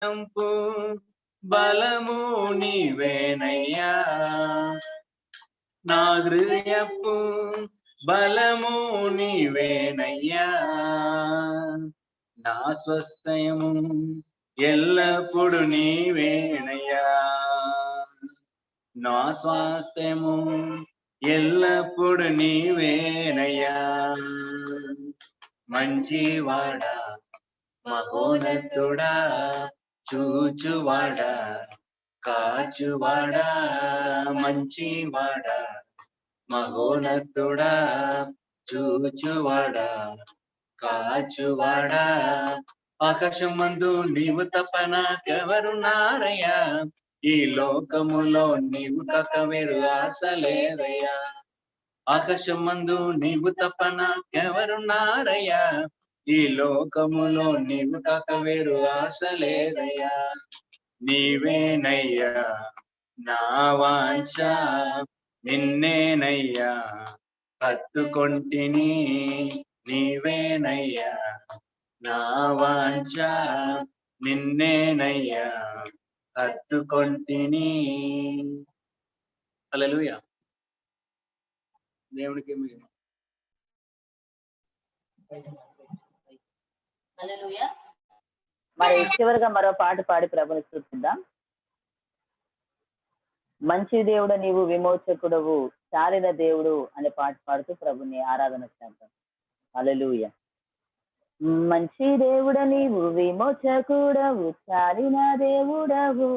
చంపు బలము నీవేనయ్యా, నా హృదయపు బలము నీవేనయ్యా, నా స్వస్థయము ఎల్లప్పుడు నీవేనయ్యా, నా స్వాస్థ్యము ఎల్లప్పుడు నీవేనయ్యా, మంచివాడా మహోన్నతుడా చూచువాడా కాచువాడా, మంచివాడా మహోన్నతుడా చూచువాడా కాచువాడా, ఆకాశమందు నీవు తప్ప నాకెవరున్నారయ్యా, ఈ లోకములో నీవు కాక వేరు ఆశ లేదయ్యా, ఆకాశమందు నీవు తప్ప నాకెవరున్నారయ్యా, ఈ లోకములో నీవు కాక వేరు ఆశ లేదయ్యా, నీవేనయ్యా నా వాంఛ నిన్నేనయ్యా హత్తుకొంటిని, నీవేనయ్యా నా వాంఛ నిన్నేనయ్యా హత్తుకొంటిని. హల్లెలూయా. దేవునికి మరి చివరిగా మరో పాట పాడి ప్రభుని స్తుతిద్దాం. మంచి దేవుడు నీవు విమోచకుడవు, చాలిన దేవుడు అనే పాట పాడుతూ ప్రభుని ఆరాధన చేద్దాం. హల్లెలూయా. మంచి దేవుడ నీవు విమోచకుడవు, చాలిన దేవుడవు,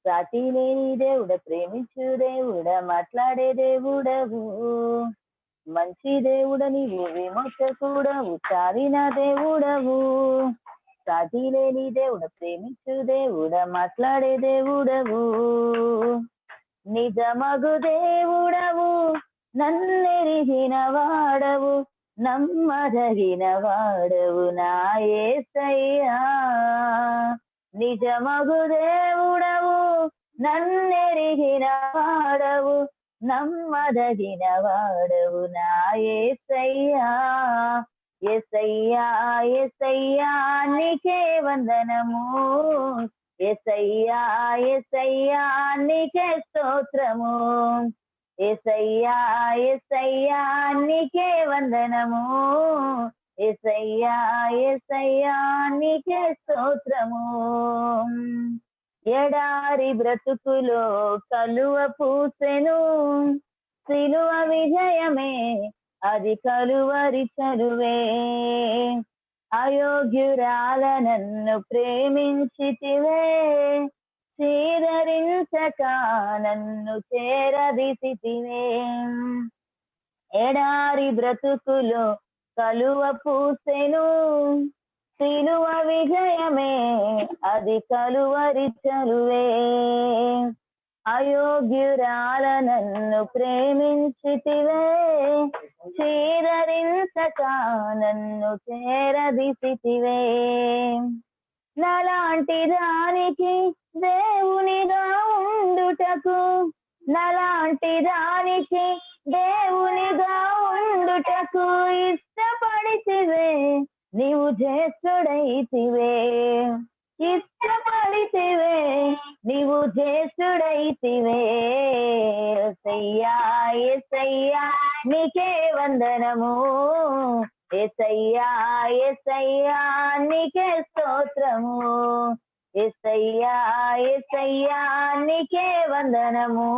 సాటి లేని దేవుడ, ప్రేమించు దేవుడ, మాట్లాడే దేవుడవు, మంచి దేవుడ నీవు విమోచకుడవు, చాలిన దేవుడవు, సాటి లేని దేవుడ, ప్రేమించు దేవుడ, మాట్లాడే దేవుడవు, నిజమగు దేవుడవు, నన్నెరిగిన వాడవు, నమ్మదగిన వాడవు నా యేసయ్యా, నిజమగు దేవుడవు, నన్నెరిగిన వాడవు, నమ్మదగిన వాడవు నా యేసయ్యా, యేసయ్యా యేసయ్యా నీకే వందనము, యేసయ్యా యేసయ్యా నీకే స్తోత్రము, యేసయ్యా యేసయ్యా నీకే వందనము, యేసయ్యా యేసయ్యా నీకే స్తోత్రము, ఎడారి బ్రతుకులో కలువ పూసెను, సిలువ విజయమే అది కలువరి చలువే, అయోగ్యురాల నన్ను ప్రేమించితివే, చీదరించక నన్ను చేరదీసితివే, ఎడారి బ్రతుకులో కలువ పూసెను, సిలువ విజయమే అది కలువరి చలువే, అయోగ్యురాల నన్ను ప్రేమించితివే, చీదరించక నన్ను చేరదీసితివే, నలాంటి దానికి దేవునిగా ఉండుటకు, నలాంటి దానికి దేవునిగా ఉండుటకు ఇష్టపడితివే, నీవు జ్యేష్ఠుడైతివే, ఇష్టపడితివే, నీవు జ్యేష్ఠుడైతివే, యేసయ్యా యేసయ్యా నీకే వందనము, యేసయ్యా యేసయ్యా నీకే స్తోత్రము, యేసయ్యా యేసయ్యా నీకే వందనము,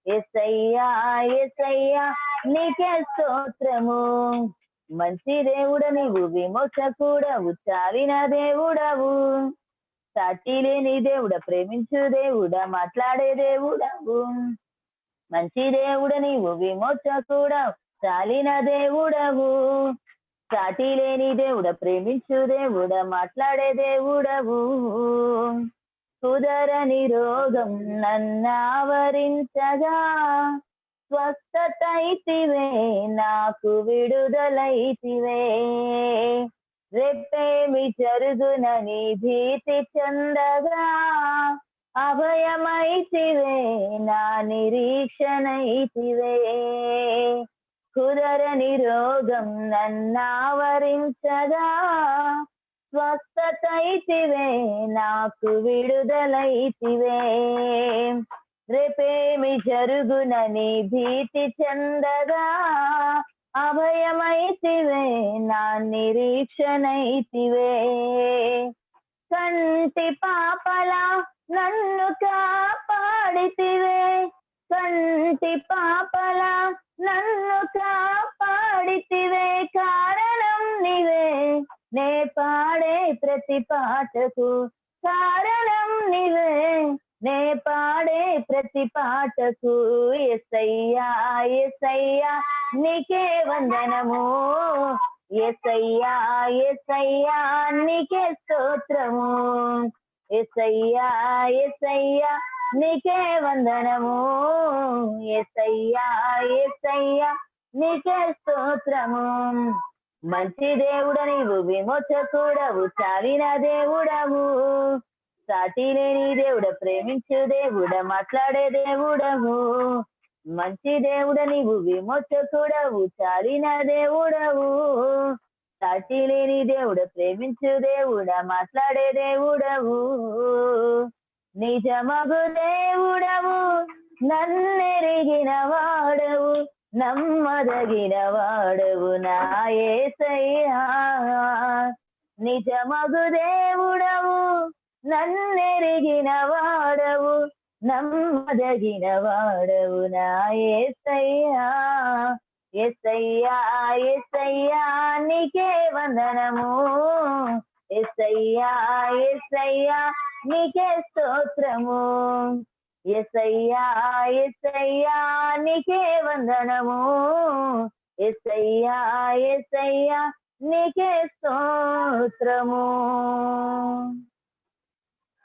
యేసయ్యా యేసయ్యా నీకే స్తోత్రము, మంచి దేవుడ నీవు విమోచకుడవు, చాలిన దేవుడవు, సాటి లేని దేవుడ, ప్రేమించు దేవుడ, మాట్లాడే దేవుడవు, మంచి దేవుడ నీవు విమోచకుడవు, చాలిన దేవుడవు, సాటి లేని దేవుడ, ప్రేమించు దేవుడ, మాట్లాడే దేవుడవు, కుదరని రోగం నన్నావరించగా, స్వస్థతైతివే నాకు విడుదలైతివే, రేపేమి జరుగునని భీతి చెందగా, అభయమైతివే నా నిరీక్షణైతివే, కుదరని రోగం నన్నావరించగా, స్వస్థత ఇతివే నాకు విడుదలైతివే. రేపేమి జరుగునని భీతి చెందగా అభయమైతివే నా నిరీక్షణైతివే. కంటి పాపలా నన్ను కాపాడితివే, కంటి పాపలా నన్ను కాపాడితివే. కారణం నీవే నే పాడే ప్రతి పాటకు, కారణం నీవే నే పాడే ప్రతి పాటకు. యేసయ్యా యేసయ్యా నీకే వందనము, యేసయ్యా యేసయ్యా నీకే స్తోత్రము. యేసయ్యా యేసయ్యా నీకే వందనము, యేసయ్యా యేసయ్యా నీకే స్తోత్రము. మంచి దేవుడ నీవు, విమోచకుడవు, చాలిన దేవుడవు, సాటి లేని దేవుడ, ప్రేమించు దేవుడ, మాట్లాడే దేవుడవు. మంచి దేవుడ నీవు, విమోచకుడవు, చాలిన దేవుడవు, సాటి లేని దేవుడ, ప్రేమించు దేవుడ, మాట్లాడే దేవుడవు. నిజమగు దేవుడవు, నన్నెరిగిన వాడవు, నమ్మదగిన వాడవు నా యేసయ్యా. నిజమగు దేవుడవు, నన్నెరిగిన వాడవు, నమ్మదగిన వాడవు నా యేసయ్యా. యేసయ్యా యేసయ్యా నీకే వందనము, యేసయ్యా యేసయ్యా నీకే స్తోత్రము. యేసయ్యా యేసయ్యా నీకే వందనము, యేసయ్యా యేసయ్యా నీకే స్తోత్రము.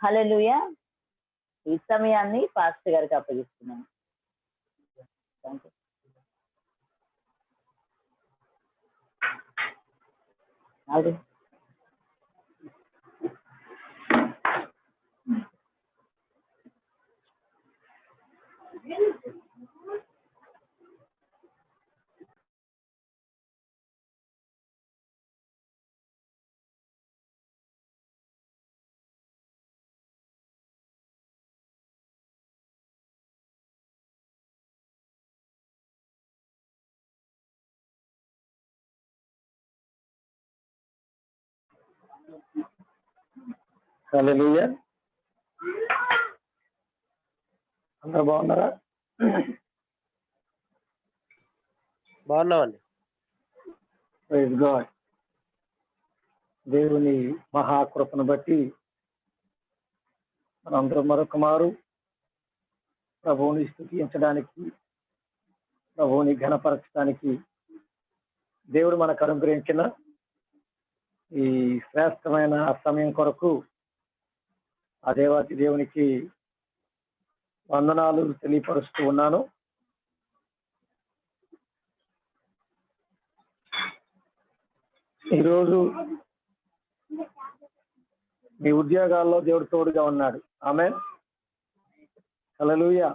హల్లెలూయా. ఈ సమయాన్ని పాస్టర్ గారికి అప్పగిస్తున్నాను. హల్లెలూయా. అందరూ బాగున్నారా? బాగున్నామండి. Praise God. దేవుని మహాకృపను బట్టి మనందరం మరొక మారు ప్రభువుని స్తుతించడానికి, ప్రభువుని ఘనపరచడానికి దేవుడు మనకు అనుగ్రహించిన ఈ శ్రేష్టమైన సమయం కొరకు ఆ దేవాతి దేవునికి వందనాలు తెలియపరుస్తూ ఉన్నాను. ఈరోజు మీ ఉద్యోగాల్లో దేవుడు తోడుగా ఉన్నాడు. ఆమేన్. హల్లెలూయా.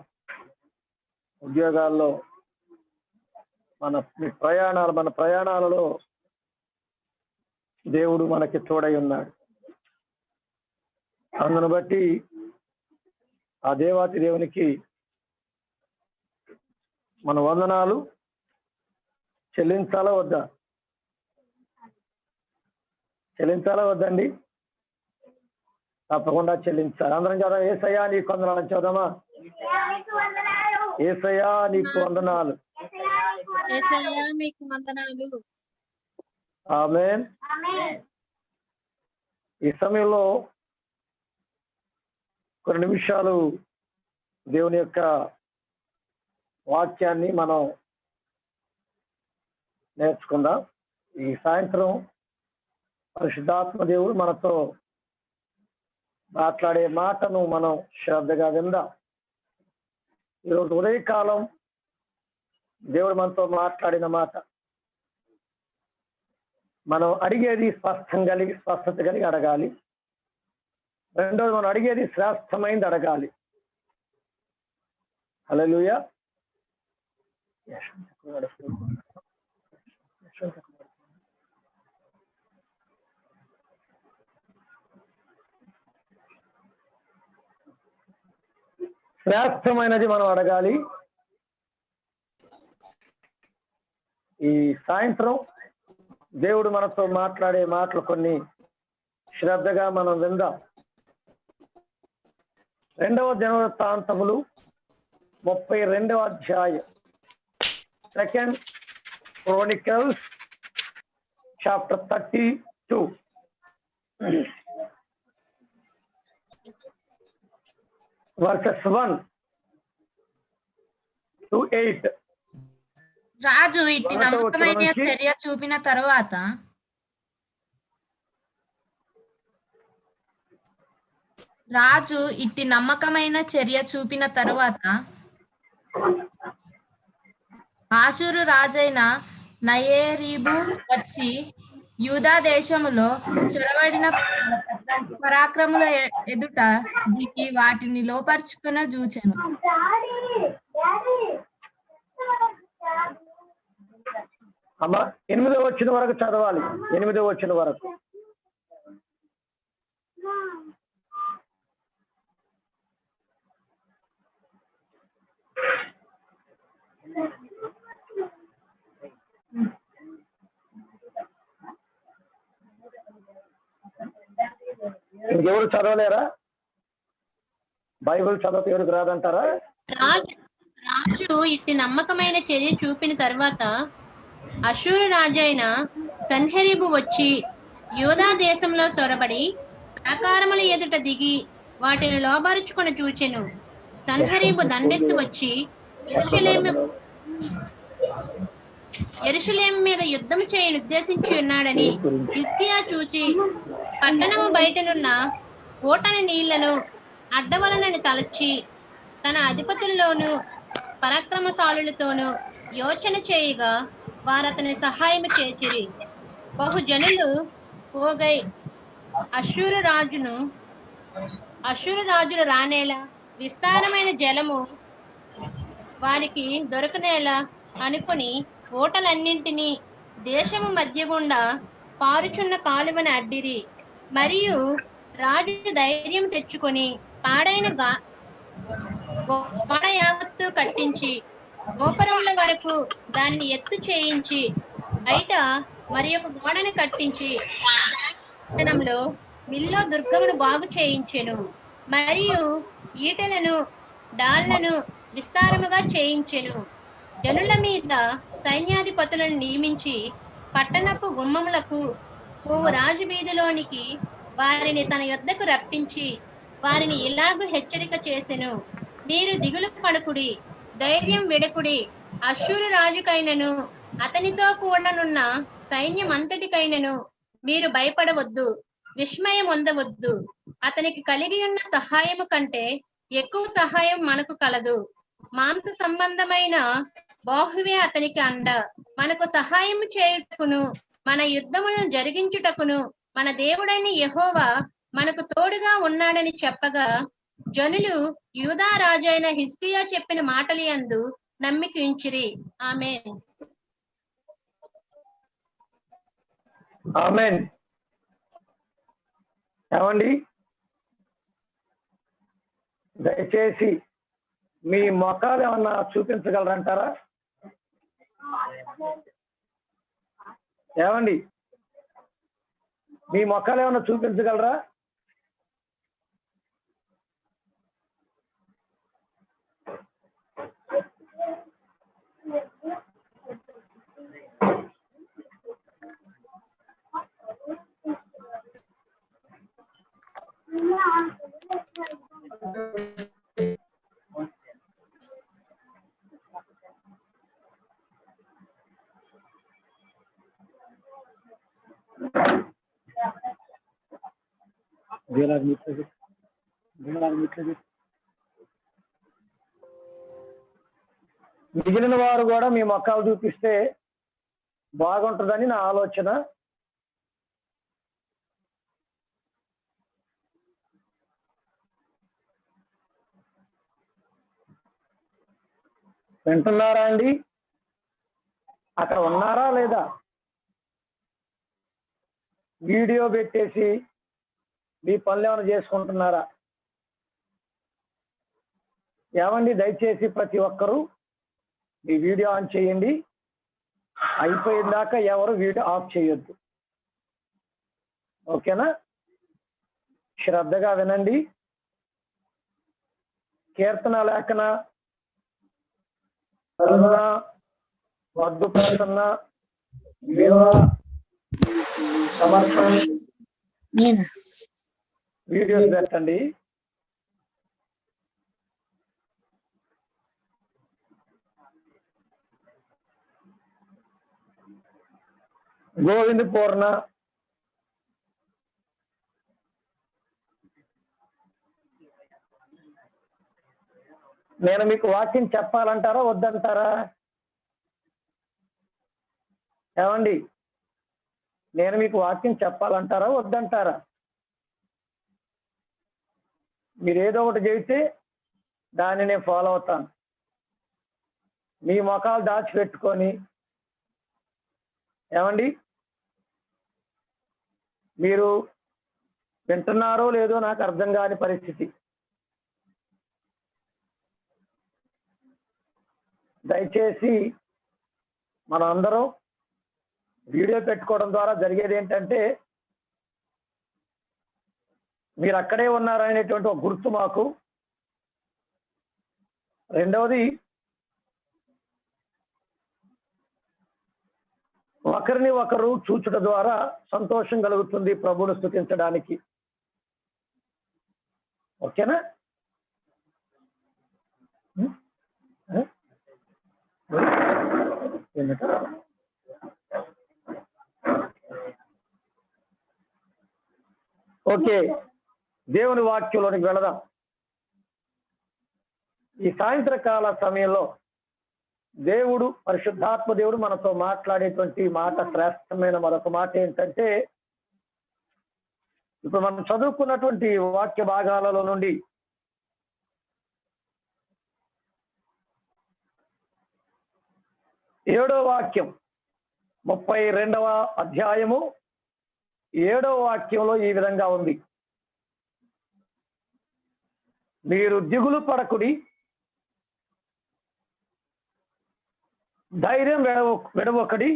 ఉద్యోగాల్లో మన ప్రయాణాలలో దేవుడు మనకి తోడై ఉన్నాడు. అందును బట్టి ఆ దేవాతి దేవునికి మన వందనాలు చెల్లించాలా వద్దా? చెల్లించాలా వద్దండి? తప్పకుండా చెల్లించాలి. అందరం కదా యేసయ్యా నీకు వందనాలు చూద్దామా? యేసయ్యా నీకు వందనాలు. ఆమేన్. ఈ సమయంలో కొన్ని నిమిషాలు దేవుని యొక్క వాక్యాన్ని మనం నేర్చుకుందాం. ఈ సాయంత్రం పరిశుద్ధాత్మ దేవుడు మనతో మాట్లాడే మాటను మనం శ్రద్ధగా విందాం. ఈరోజు ఉదయకాలం దేవుడు మనతో మాట్లాడిన మాట మనం అడిగేది స్పష్టత కలిగి అడగాలి. రెండోది మనం అడిగేది శ్రేష్టమైంది అడగాలి. హల్లెలూయా. శ్రేష్టమైనది మనం అడగాలి. ఈ సాయంత్రం దేవుడు మనతో మాట్లాడే మాటలు కొన్ని శ్రద్ధగా మనం విందాం. 2వ దినవృత్తాంతములు 32వ అధ్యాయం, 2 Chronicles chapter 32 verses 1 to 8. రాజు ఇట్టి నమ్మకమైన చర్య చూపిన తరువాత ఆషూరు రాజైన నయరీబు వచ్చి యూదా దేశములో చొరబడిన పరాక్రముల ఎదుట దిగి వాటిని లోపరుచుకున జూచెను. అమ్మ 8వ వచనం వరకు చదవాలి. 8వ వచనం వరకు. ఇంకెవరు చదవలేరా? బైబిల్ చదవత ఎవరికి రాదంటారా? రాజు ఇట్టి నమ్మకమైన చర్య చూపిన తర్వాత అషూరు రాజైన సన్హెరీబు వచ్చి యూదా దేశంలో సొరబడి ప్రాకారముల ఎదుట దిగి వాటిని లోబరుచుకొని చూచెను. సన్హెరీబు దండెత్తు వచ్చి యెరూషలేము మీద యుద్ధం చేయని ఉద్దేశించి ఉన్నాడని హిజ్కియా చూచి పట్టణము బయటనున్న ఓటని నీళ్లను అడ్డవలనని తలచి తన అధిపతుల్లోనూ పరాక్రమశాలులతోనూ యోచన చేయగా వారతని సహాయము చేసిరి. బహుజనులు పోగై అషూరు రాజులు రానేలా విస్తారమైన జలము వారికి దొరకనేలా అనుకుని ఓటలన్నింటినీ దేశము మధ్య గుండా పారుచున్న కాలువని అడ్డిరి. మరియు రాజు ధైర్యం తెచ్చుకొని పాడైన గోడ యావత్తు కట్టించి గోపురముల వరకు దాన్ని ఎత్తు చేయించి బయట మరి ఒక గోడని కట్టించి పట్టణంలో మిల్లో దుర్గమును బాగు చేయించెను. మరియు ఈటెలను డాళ్లను విస్తారముగా చేయించెను. జనుల మీద సైన్యాధిపతులను నియమించి పట్టణపు గుమ్మములకు పోవు రాజు వీధిలోనికి వారిని తన యొద్దకు రప్పించి వారిని ఇలాగూ హెచ్చరిక చేసెను. మీరు దిగులు పడకుడి, ధైర్యం విడకుడి. అషూరు రాజుకైనను అతనితో కూడనున్న సైన్యమంతటికైనను మీరు భయపడవద్దు, విస్మయం పొందవద్దు. అతనికి కలిగి ఉన్న సహాయము కంటే ఎక్కువ సహాయం మనకు కలదు. మాంస సంబంధమైన బాహువే అతనికి అండ. మనకు సహాయం చేయుటకును మన యుద్ధములను జరిగించుటకును మన దేవుడైన యెహోవా మనకు తోడుగా ఉన్నాడని చెప్పగా జనులు యూదా రాజైన హిజ్కియా చెప్పిన మాటలు యందు నమ్మిక ఉంచిరి. ఆమేన్. ఆమేన్. ఏమండి, దయచేసి మీ మొఖాలు ఏమన్నా చూపించగలరంటారా? ఏమండి, మీ మొఖాలు ఏమన్నా చూపించగలరా? మిగిలిన వారు కూడా మీ మొక్కలు చూపిస్తే బాగుంటుందని నా ఆలోచన. వింటున్నారా అండి? అక్కడ ఉన్నారా లేదా? వీడియో పెట్టేసి మీ పనులు ఏమైనా చేసుకుంటున్నారా? ఏమండి, దయచేసి ప్రతి ఒక్కరూ మీ వీడియో ఆన్ చేయండి. అయిపోయిందాక ఎవరు వీడియో ఆఫ్ చేయొద్దు. ఓకేనా? శ్రద్ధగా వినండి. కీర్తన లేఖన మద్దు ప్రసన్న సమర్థన వీడియోస్ పెట్టండి. గోవింద పూర్ణ, నేను మీకు వాక్యం చెప్పాలంటారా వద్దంటారా? ఏమండి, నేను మీకు వాక్యం చెప్పాలంటారా వద్దంటారా? మీరు ఏదో ఒకటి చెబితే దాన్ని నేను ఫాలో అవుతాను. మీ మొఖాలు దాచిపెట్టుకొని, ఏమండి, మీరు వింటున్నారో లేదో నాకు అర్థం కాని పరిస్థితి. దయచేసి మనం అందరం వీడియో పెట్టుకోవడం ద్వారా జరిగేది ఏంటంటే, మీరు అక్కడే ఉన్నారనేటువంటి ఒక గుర్తు మాకు. రెండవది, ఒకరిని ఒకరు చూచుట ద్వారా సంతోషం కలుగుతుంది ప్రభువును స్తుతించడానికి. ఓకేనా? ఓకే, దేవుని వాక్యంలోనికి వెళదాం. ఈ సాయంత్రకాల సమయంలో దేవుడు, పరిశుద్ధాత్మ దేవుడు మనతో మాట్లాడేటువంటి మాట, శ్రేష్టమైన మరొక మాట ఏంటంటే, ఇప్పుడు మనం చదువుకున్నటువంటి వాక్య భాగాలలో నుండి ఏడో వాక్యం 32వ అధ్యాయము 7వ వాక్యంలో ఈ విధంగా ఉంది. మీరు దిగులు పడకుడి, ధైర్యం విడవకడి,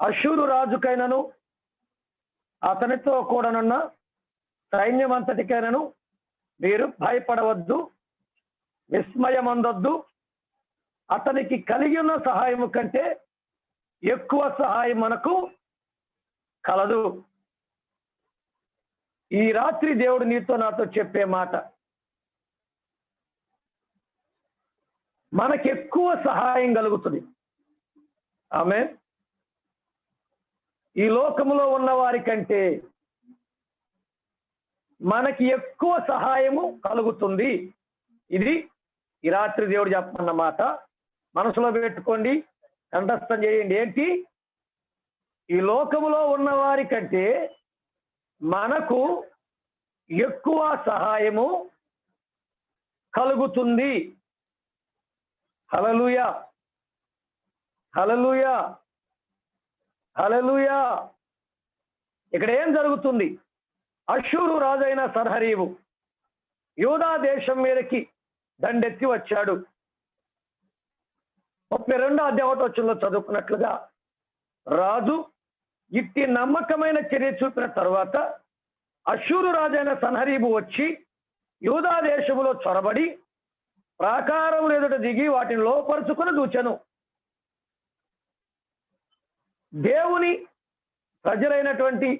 అష్షూరు రాజుకైనను అతనితో కూడానున్న సైన్యమంతటికైనను మీరు భయపడవద్దు, విస్మయమందొద్దు. అతనికి కలిగి ఉన్న సహాయము కంటే ఎక్కువ సహాయం మనకు కలదు. ఈ రాత్రి దేవుడు నీతో నాతో చెప్పే మాట, మనకి ఎక్కువ సహాయం కలుగుతుంది. ఆమె ఈ లోకములో ఉన్న వారి కంటే మనకి ఎక్కువ సహాయము కలుగుతుంది. ఇది ఈ రాత్రి దేవుడు చెప్పన్న మాట. మనసులో పెట్టుకోండి, కంఠస్థం చేయండి. ఏంటి? ఈ లోకములో ఉన్న వారి కంటే మనకు ఎక్కువ సహాయము కలుగుతుంది. హల్లెలూయా, హల్లెలూయా, హల్లెలూయా. ఇక్కడ ఏం జరుగుతుంది? అష్షూరు రాజైన సన్హరీబు యూదా దేశం మీదకి దండెత్తి వచ్చాడు. 32వ అధ్యాయంలో చదువుకున్నట్లుగా, రాజు ఇట్టి నమ్మకమైన చర్య చూపిన తర్వాత అష్షూరు రాజైన సన్హరీబు వచ్చి యూదా దేశములో చొరబడి ప్రాకారములు ఎదుట దిగి వాటిని లోపరుచుకుని దూచెను. దేవుని ప్రజలైనటువంటి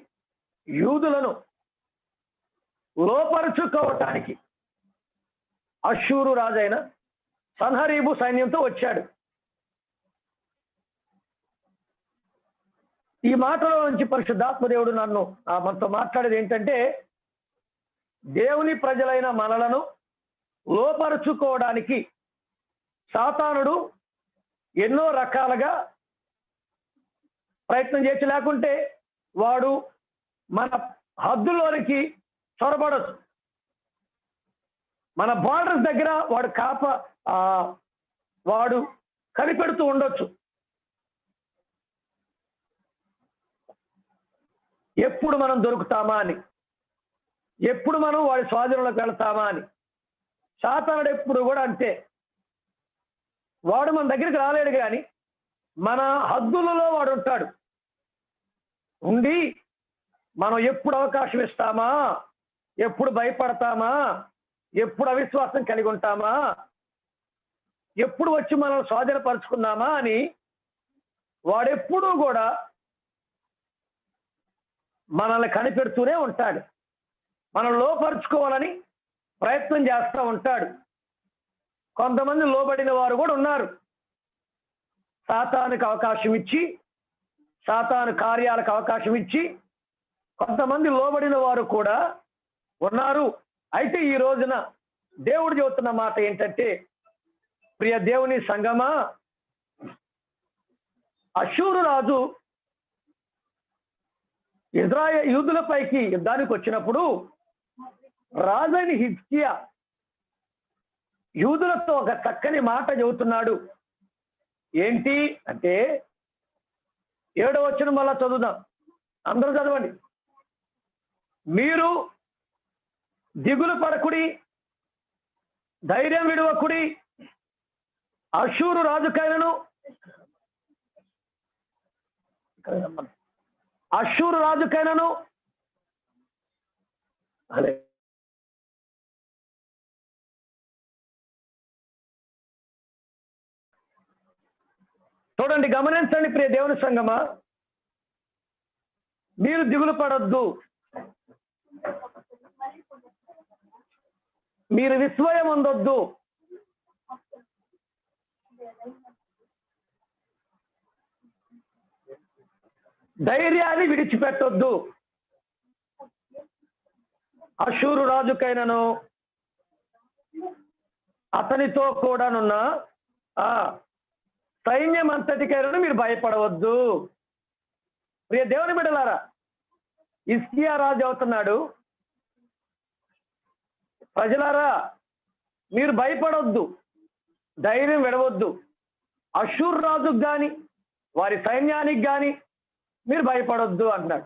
యూదులను లోపరుచుకోవటానికి అష్షూరు రాజైన సన్హరీబు సైన్యంతో వచ్చాడు. ఈ మాటలో నుంచి పరిశుద్ధాత్మ దేవుడు మనతో మాట్లాడేది ఏంటంటే, దేవుని ప్రజలైన మనలను లోపరుచుకోవడానికి సాతానుడు ఎన్నో రకాలుగా ప్రయత్నం చేసి, లేకుంటే వాడు మన హద్దులోనికి చొరబడచ్చు. మన బార్డర్స్ దగ్గర వాడు కనిపెడుతూ ఉండొచ్చు. ఎప్పుడు మనం దొరుకుతామా అని, ఎప్పుడు మనం వాడి స్వాధీనంలోకి వెళ్తామా అని. సాతానుడు ఎప్పుడు కూడా అంతే. వాడు మన దగ్గరికి రాలేడు కానీ మన హద్దులలో వాడు ఉంటాడు. ఉండి మనం ఎప్పుడు అవకాశం ఇస్తామా, ఎప్పుడు భయపడతామా, ఎప్పుడు అవిశ్వాసం కలిగి ఉంటామా, ఎప్పుడు వచ్చి మనం స్వాధీనపరుచుకున్నామా అని వాడెప్పుడూ కూడా మనల్ని కనిపెడుతూనే ఉంటాడు. మనం లోపరుచుకోవాలని ప్రయత్నం చేస్తూ ఉంటాడు. కొంతమంది లోబడిన వారు కూడా ఉన్నారు. సాతానుకు అవకాశం ఇచ్చి, సాతాను కార్యాలకు అవకాశం ఇచ్చి కొంతమంది లోబడిన వారు కూడా ఉన్నారు. అయితే ఈ రోజున దేవుడు చెబుతున్న మాట ఏంటంటే, ప్రియ దేవుని సంగమా, అష్షూరు రాజు ఇజ్రాయేలు యూదులపైకి యుద్ధానికి వచ్చినప్పుడు రాజైన హిజ్కియా యూదులతో ఒక చక్కని మాట చెబుతున్నాడు. ఏంటి అంటే 7వ వచనం మళ్ళా చదువుదాం, అందరూ చదవండి. మీరు దిగులు పడకుడి, ధైర్యం విడవకుడి, అష్షూరు రాజుకైనను అదే చూడండి, గమనించండి ప్రియ దేవుని సంగమా, మీరు దిగులు పడొద్దు, మీరు విస్మయం ఉండొద్దు, ధైర్యాన్ని విడిచిపెట్టొద్దు. అష్షూరు రాజుకైనను అతనితో కూడానున్న సైన్యం అంతటికైనా మీరు భయపడవద్దు. ప్రియ దేవుని బిడ్డలారా, హిజ్కియా రాజు అవుతున్నాడు, ప్రజలారా మీరు భయపడొద్దు, ధైర్యం విడవద్దు. అష్షూరు రాజుకు కానీ వారి సైన్యానికి కానీ మీరు భయపడొద్దు అంటున్నాడు.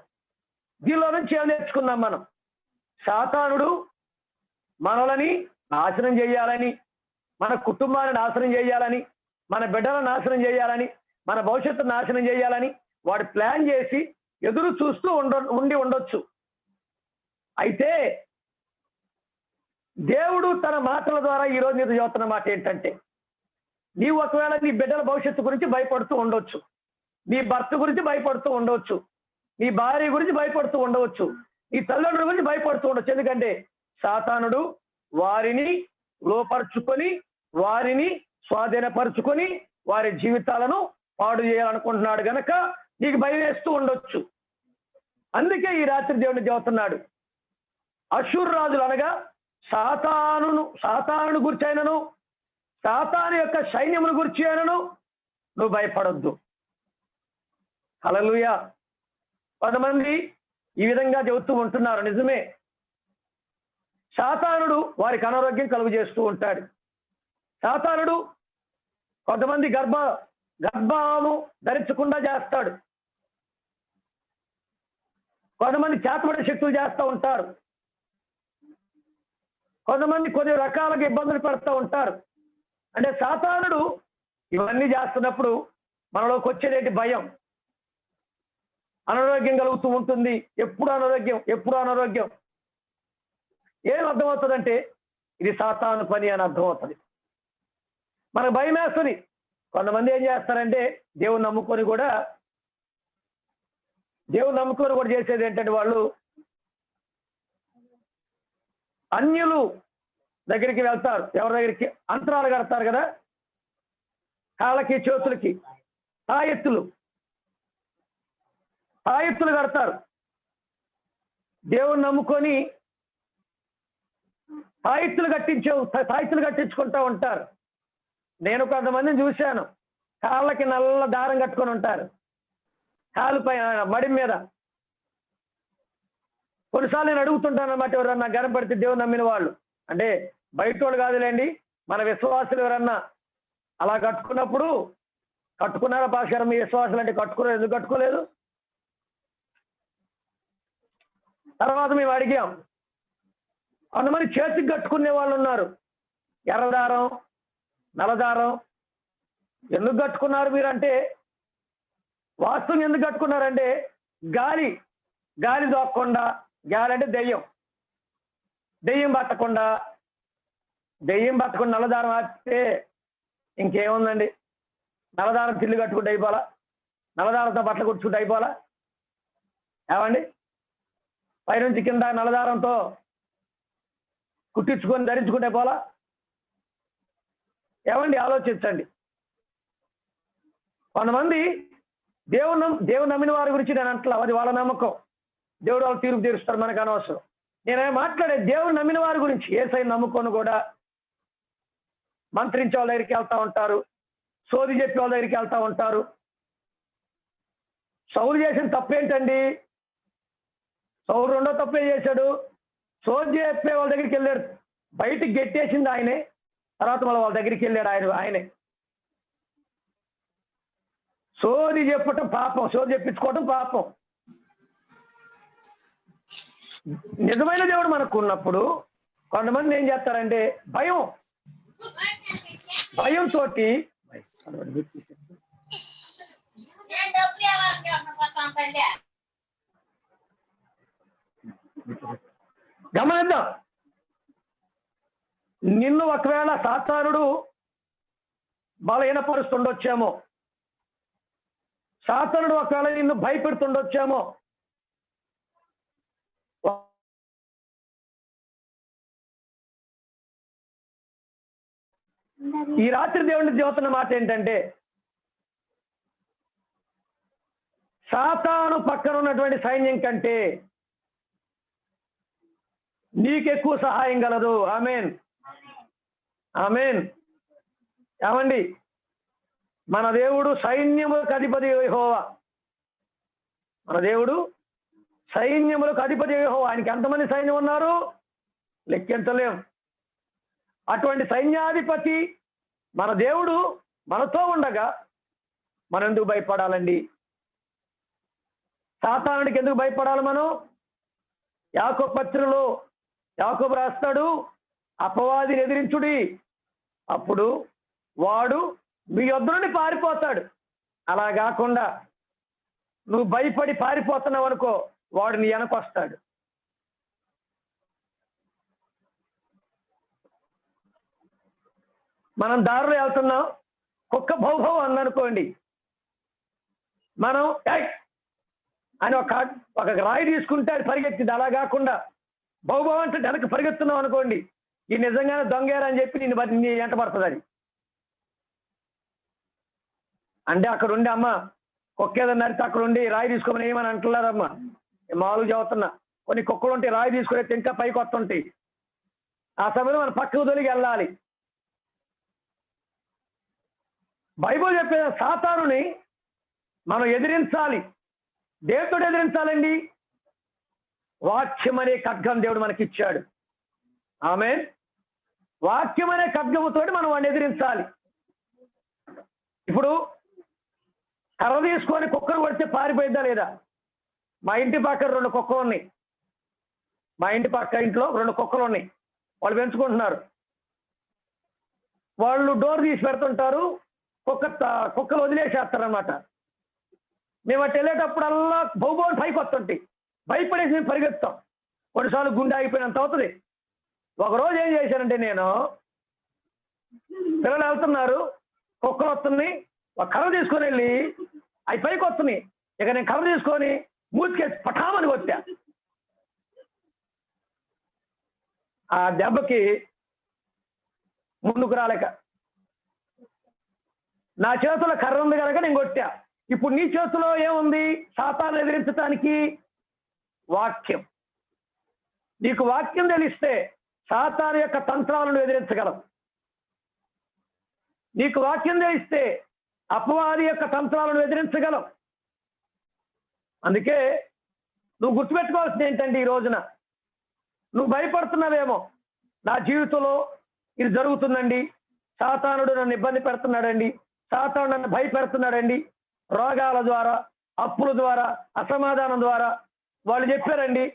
దీనిలో నుంచి ఏం నేర్చుకున్నాం మనం? సాతానుడు మనలని నాశనం చేయాలని, మన కుటుంబాన్ని నాశనం చేయాలని, మన బిడ్డలను నాశనం చేయాలని, మన భవిష్యత్తు నాశనం చేయాలని వాడు ప్లాన్ చేసి ఎదురు చూస్తూ ఉండొచ్చు. అయితే దేవుడు తన మాటల ద్వారా ఈరోజు నీతో చెబుతున్న మాట ఏంటంటే, నీవు ఒకవేళ నీ బిడ్డల భవిష్యత్తు గురించి భయపడుతూ ఉండొచ్చు, నీ భర్త గురించి భయపడుతూ ఉండవచ్చు, నీ భార్య గురించి భయపడుతూ ఉండవచ్చు, నీ తల్లిదండ్రుల గురించి భయపడుతూ ఉండొచ్చు. ఎందుకంటే సాతానుడు వారిని లోపరుచుకొని, వారిని స్వాధీనపరుచుకొని వారి జీవితాలను పాడు చేయాలనుకుంటున్నాడు గనక నీకు భయం వేస్తూ ఉండొచ్చు. అందుకే ఈ రాత్రి దేవుడిని చెబుతున్నాడు, అష్షూరు రాజులు అనగా సాతానుని గురించి అయినను, సాతాను యొక్క సైన్యమును గురించి అయినను నువ్వు భయపడొద్దు. హల్లెలూయా. కొంతమంది ఈ విధంగా చెబుతూ ఉంటున్నారు, నిజమే. సాతానుడు వారికి అనారోగ్యం కలుగు చేస్తూ ఉంటాడు. సాతానుడు కొంతమంది గర్భము ధరించకుండా చేస్తాడు. కొంతమంది చేతబడి శక్తులు చేస్తూ ఉంటారు. కొంతమంది కొన్ని రకాలుగా ఇబ్బందులు పెడుతూ ఉంటారు. అంటే సాతానుడు ఇవన్నీ చేస్తున్నప్పుడు మనలోకి వచ్చేదేంటి? భయం, అనారోగ్యం కలుగుతూ ఉంటుంది. ఎప్పుడు అనారోగ్యం. ఏం అర్థమవుతుందంటే ఇది సాతాను పని అని అర్థమవుతుంది. మనకు భయం వేస్తుంది. కొంతమంది ఏం చేస్తారంటే దేవుని నమ్ముకొని కూడా చేసేది ఏంటంటే, వాళ్ళు అన్యులు దగ్గరికి వెళ్తారు. ఎవరి దగ్గరికి? అంతరాలు కడతారు కదా, కాళ్ళకి చేతులకి తాయెత్తులు కడతారు. దేవుని నమ్ముకొని తాయెత్తులు కట్టించుకుంటూ ఉంటారు. నేను కొంతమందిని చూశాను, కాళ్ళకి నల్ల దారం కట్టుకొని ఉంటారు, కాలు పైన మడి మీద. కొన్నిసార్లు నేను అడుగుతుంటాను అన్నమాట, ఎవరన్నా గనపడితే దేవుని నమ్మిన వాళ్ళు, అంటే బయట వాళ్ళు కాదులేండి, మన విశ్వాసులు ఎవరన్నా అలా కట్టుకున్నప్పుడు, కట్టుకున్నారా పాస్టర్ మీ విశ్వాసులు అంటే? కట్టుకోలేదు. ఎందుకు కట్టుకోలేదు? తర్వాత మేము అడిగాం, కొంతమంది చేతికి కట్టుకునే వాళ్ళు ఉన్నారు, ఎర్రదారం, నల్లదారం ఎందుకు కట్టుకున్నారు మీరంటే, వాస్తవం ఎందుకు కట్టుకున్నారంటే గాలి దోక్కుండా, గాలి అంటే దెయ్యం పట్టకుండా నల్లదారం ఆపితే ఇంకేముందండి? నల్లదారం తిల్లు కట్టుకుంటే అయిపోలా? నల్లదారంతో బట్టలు కుట్టుకుంటే అయిపోలా? ఏమండి? పైనుంచి కింద నల్లదారంతో కుట్టించుకొని ధరించుకుంటే పోలా? ఏమండి? ఆలోచించండి. కొంతమంది దేవుడు నమ్మిన వారి గురించి నేను అంటలా, అది వాళ్ళ నమ్మకం. దేవుడు వాళ్ళు తీర్పు తీరుస్తారు, మనకు అనవసరం. నేనే మాట్లాడే దేవుడు నమ్మిన వారి గురించి. యేసయ్యను నమ్ముకొని కూడా మంత్రించే వాళ్ళ దగ్గరికి వెళ్తా ఉంటారు, సోది చెప్పే వాళ్ళ దగ్గరికి వెళ్తా ఉంటారు. సౌలు చేసిన తప్పేంటండి? సౌలు రెండో తప్పే చేశాడు. సోది చెప్పే వాళ్ళ దగ్గరికి వెళ్ళాడు, బయటికి గెట్టేసింది ఆయనే, తర్వాత మళ్ళీ వాళ్ళ దగ్గరికి వెళ్ళాడు ఆయనే. సోది చెప్పటం పాపం, సోది చెప్పించుకోవటం పాపం. నిజమైన దేవుడు మనకు ఉన్నప్పుడు కొంతమంది ఏం చేస్తారంటే భయంతో గమనిద్దాం. నిన్ను ఒకవేళ సాతానుడు బలహీనపరుస్తుండొచ్చేమో, సాతానుడు ఒకవేళ నిన్ను భయపెడుతుండొచ్చేమో. ఈ రాత్రి దేవుడిని చెబుతున్న మాట ఏంటంటే, సాతాను పక్కన ఉన్నటువంటి సైన్యం కంటే నీకెక్కువ సహాయం కలదు. ఆమేన్, ఆమేన్. ఏమండి? మన దేవుడు సైన్యములకు అధిపతి యెహోవా. మన దేవుడు సైన్యములకు అధిపతి యెహోవా. ఆయనకి ఎంతమంది సైన్యం ఉన్నారు? లెక్కించలేం. అటువంటి సైన్యాధిపతి మన దేవుడు మనతో ఉండగా మనం ఎందుకు భయపడాలండి? సాతానుడికి ఎందుకు భయపడాలి మనం? యాకోబు పత్రికలో యాకోబు రాస్తాడు, అపవాదిని ఎదిరించుడి, అప్పుడు వాడు మీ యొద్ద నుండి పారిపోతాడు. అలా కాకుండా నువ్వు భయపడి పారిపోతున్నావు అనుకో, వాడు నీ వెనకొస్తాడు. మనం దారిలో వెళ్తున్నాం, కుక్క భౌభవం అందనుకోండి, మనం అని ఒక రాయి తీసుకుంటే అది పరిగెత్తింది. అలా కాకుండా భౌభవం అంటే వెనక్కి పరిగెత్తున్నాం అనుకోండి, ఈ నిజంగానే దొంగేరని చెప్పి నీ వెంట పడుతుంది. అది అంటే అక్కడ ఉండి అమ్మ కుక్క ఏదన్నా నడితే అక్కడ ఉండి రాయి తీసుకోమని ఏమని అంటున్నారమ్మా, మామూలుగా చదువుతున్నా. కొన్ని కుక్కలు ఉంటే రాయి తీసుకునే ఇంకా పైకి వస్తుంటాయి. ఆ సమయంలో మనం పక్కకు తొలిగి వెళ్ళాలి. బైబిల్ చెప్పే సాతానుని మనం ఎదిరించాలి. దేవుడు ఎదిరించాలండి. వాక్యం అనే ఖడ్గం దేవుడు మనకిచ్చాడు. ఆమేన్. వాక్యం అనే ఖడ్గముతో మనం వాడిని ఎదిరించాలి. ఇప్పుడు కర్ర తీసుకొని కుక్కను కొడితే పారిపోయిద్దా లేదా? మా ఇంటి పక్కన 2 కుక్కలు ఉన్నాయి. మా ఇంటి పక్క ఇంట్లో 2 కుక్కలు ఉన్నాయి. వాళ్ళు పెంచుకుంటున్నారు. వాళ్ళు డోర్ తీసి పెడుతుంటారు, కుక్కలు వదిలేసేస్తారనమాట. మేము అటు వెళ్ళేటప్పుడల్లా బౌబోలు పైకి వస్తుంటాయి. భయపడేసి మేము పరిగెత్తాం. కొన్నిసార్లు గుండె ఆగిపోయినంత అవుతుంది. ఒకరోజు ఏం చేశానంటే, నేను పిల్లలు వెళ్తున్నారు, కుక్కలు వస్తున్నాయి, ఒక కర్ర తీసుకొని వెళ్ళి అవి పైకి వస్తున్నాయి. ఇక నేను కర్ర తీసుకొని మూతికేసి పఠామని కొట్టా. ఆ దెబ్బకి ముందుకు రాలేక నా చేతిలో కర్ర ఉంది కనుక నేను కొట్టా. ఇప్పుడు నీ చేతిలో ఏముంది? సాతాను ఎదిరించడానికి వాక్యం. నీకు వాక్యం తెలిస్తే సాతాను యొక్క తంత్రాలను ఎదిరించగలవు. నీకు వాక్యం తెలిస్తే అపవాది యొక్క తంత్రాలను ఎదిరించగలవు. అందుకే నువ్వు గుర్తుపెట్టుకోవాల్సింది ఏంటంటే, ఈ రోజున నువ్వు భయపడుతున్నావేమో, నా జీవితంలో ఇది జరుగుతుందండి, సాతానుడు నన్ను ఇబ్బంది పెడుతున్నాడండి, సాతానుడు నన్ను భయపెడుతున్నాడండి, రోగాల ద్వారా, అప్పుల ద్వారా, అసమాధానం ద్వారా. వాళ్ళు చెప్పారండి,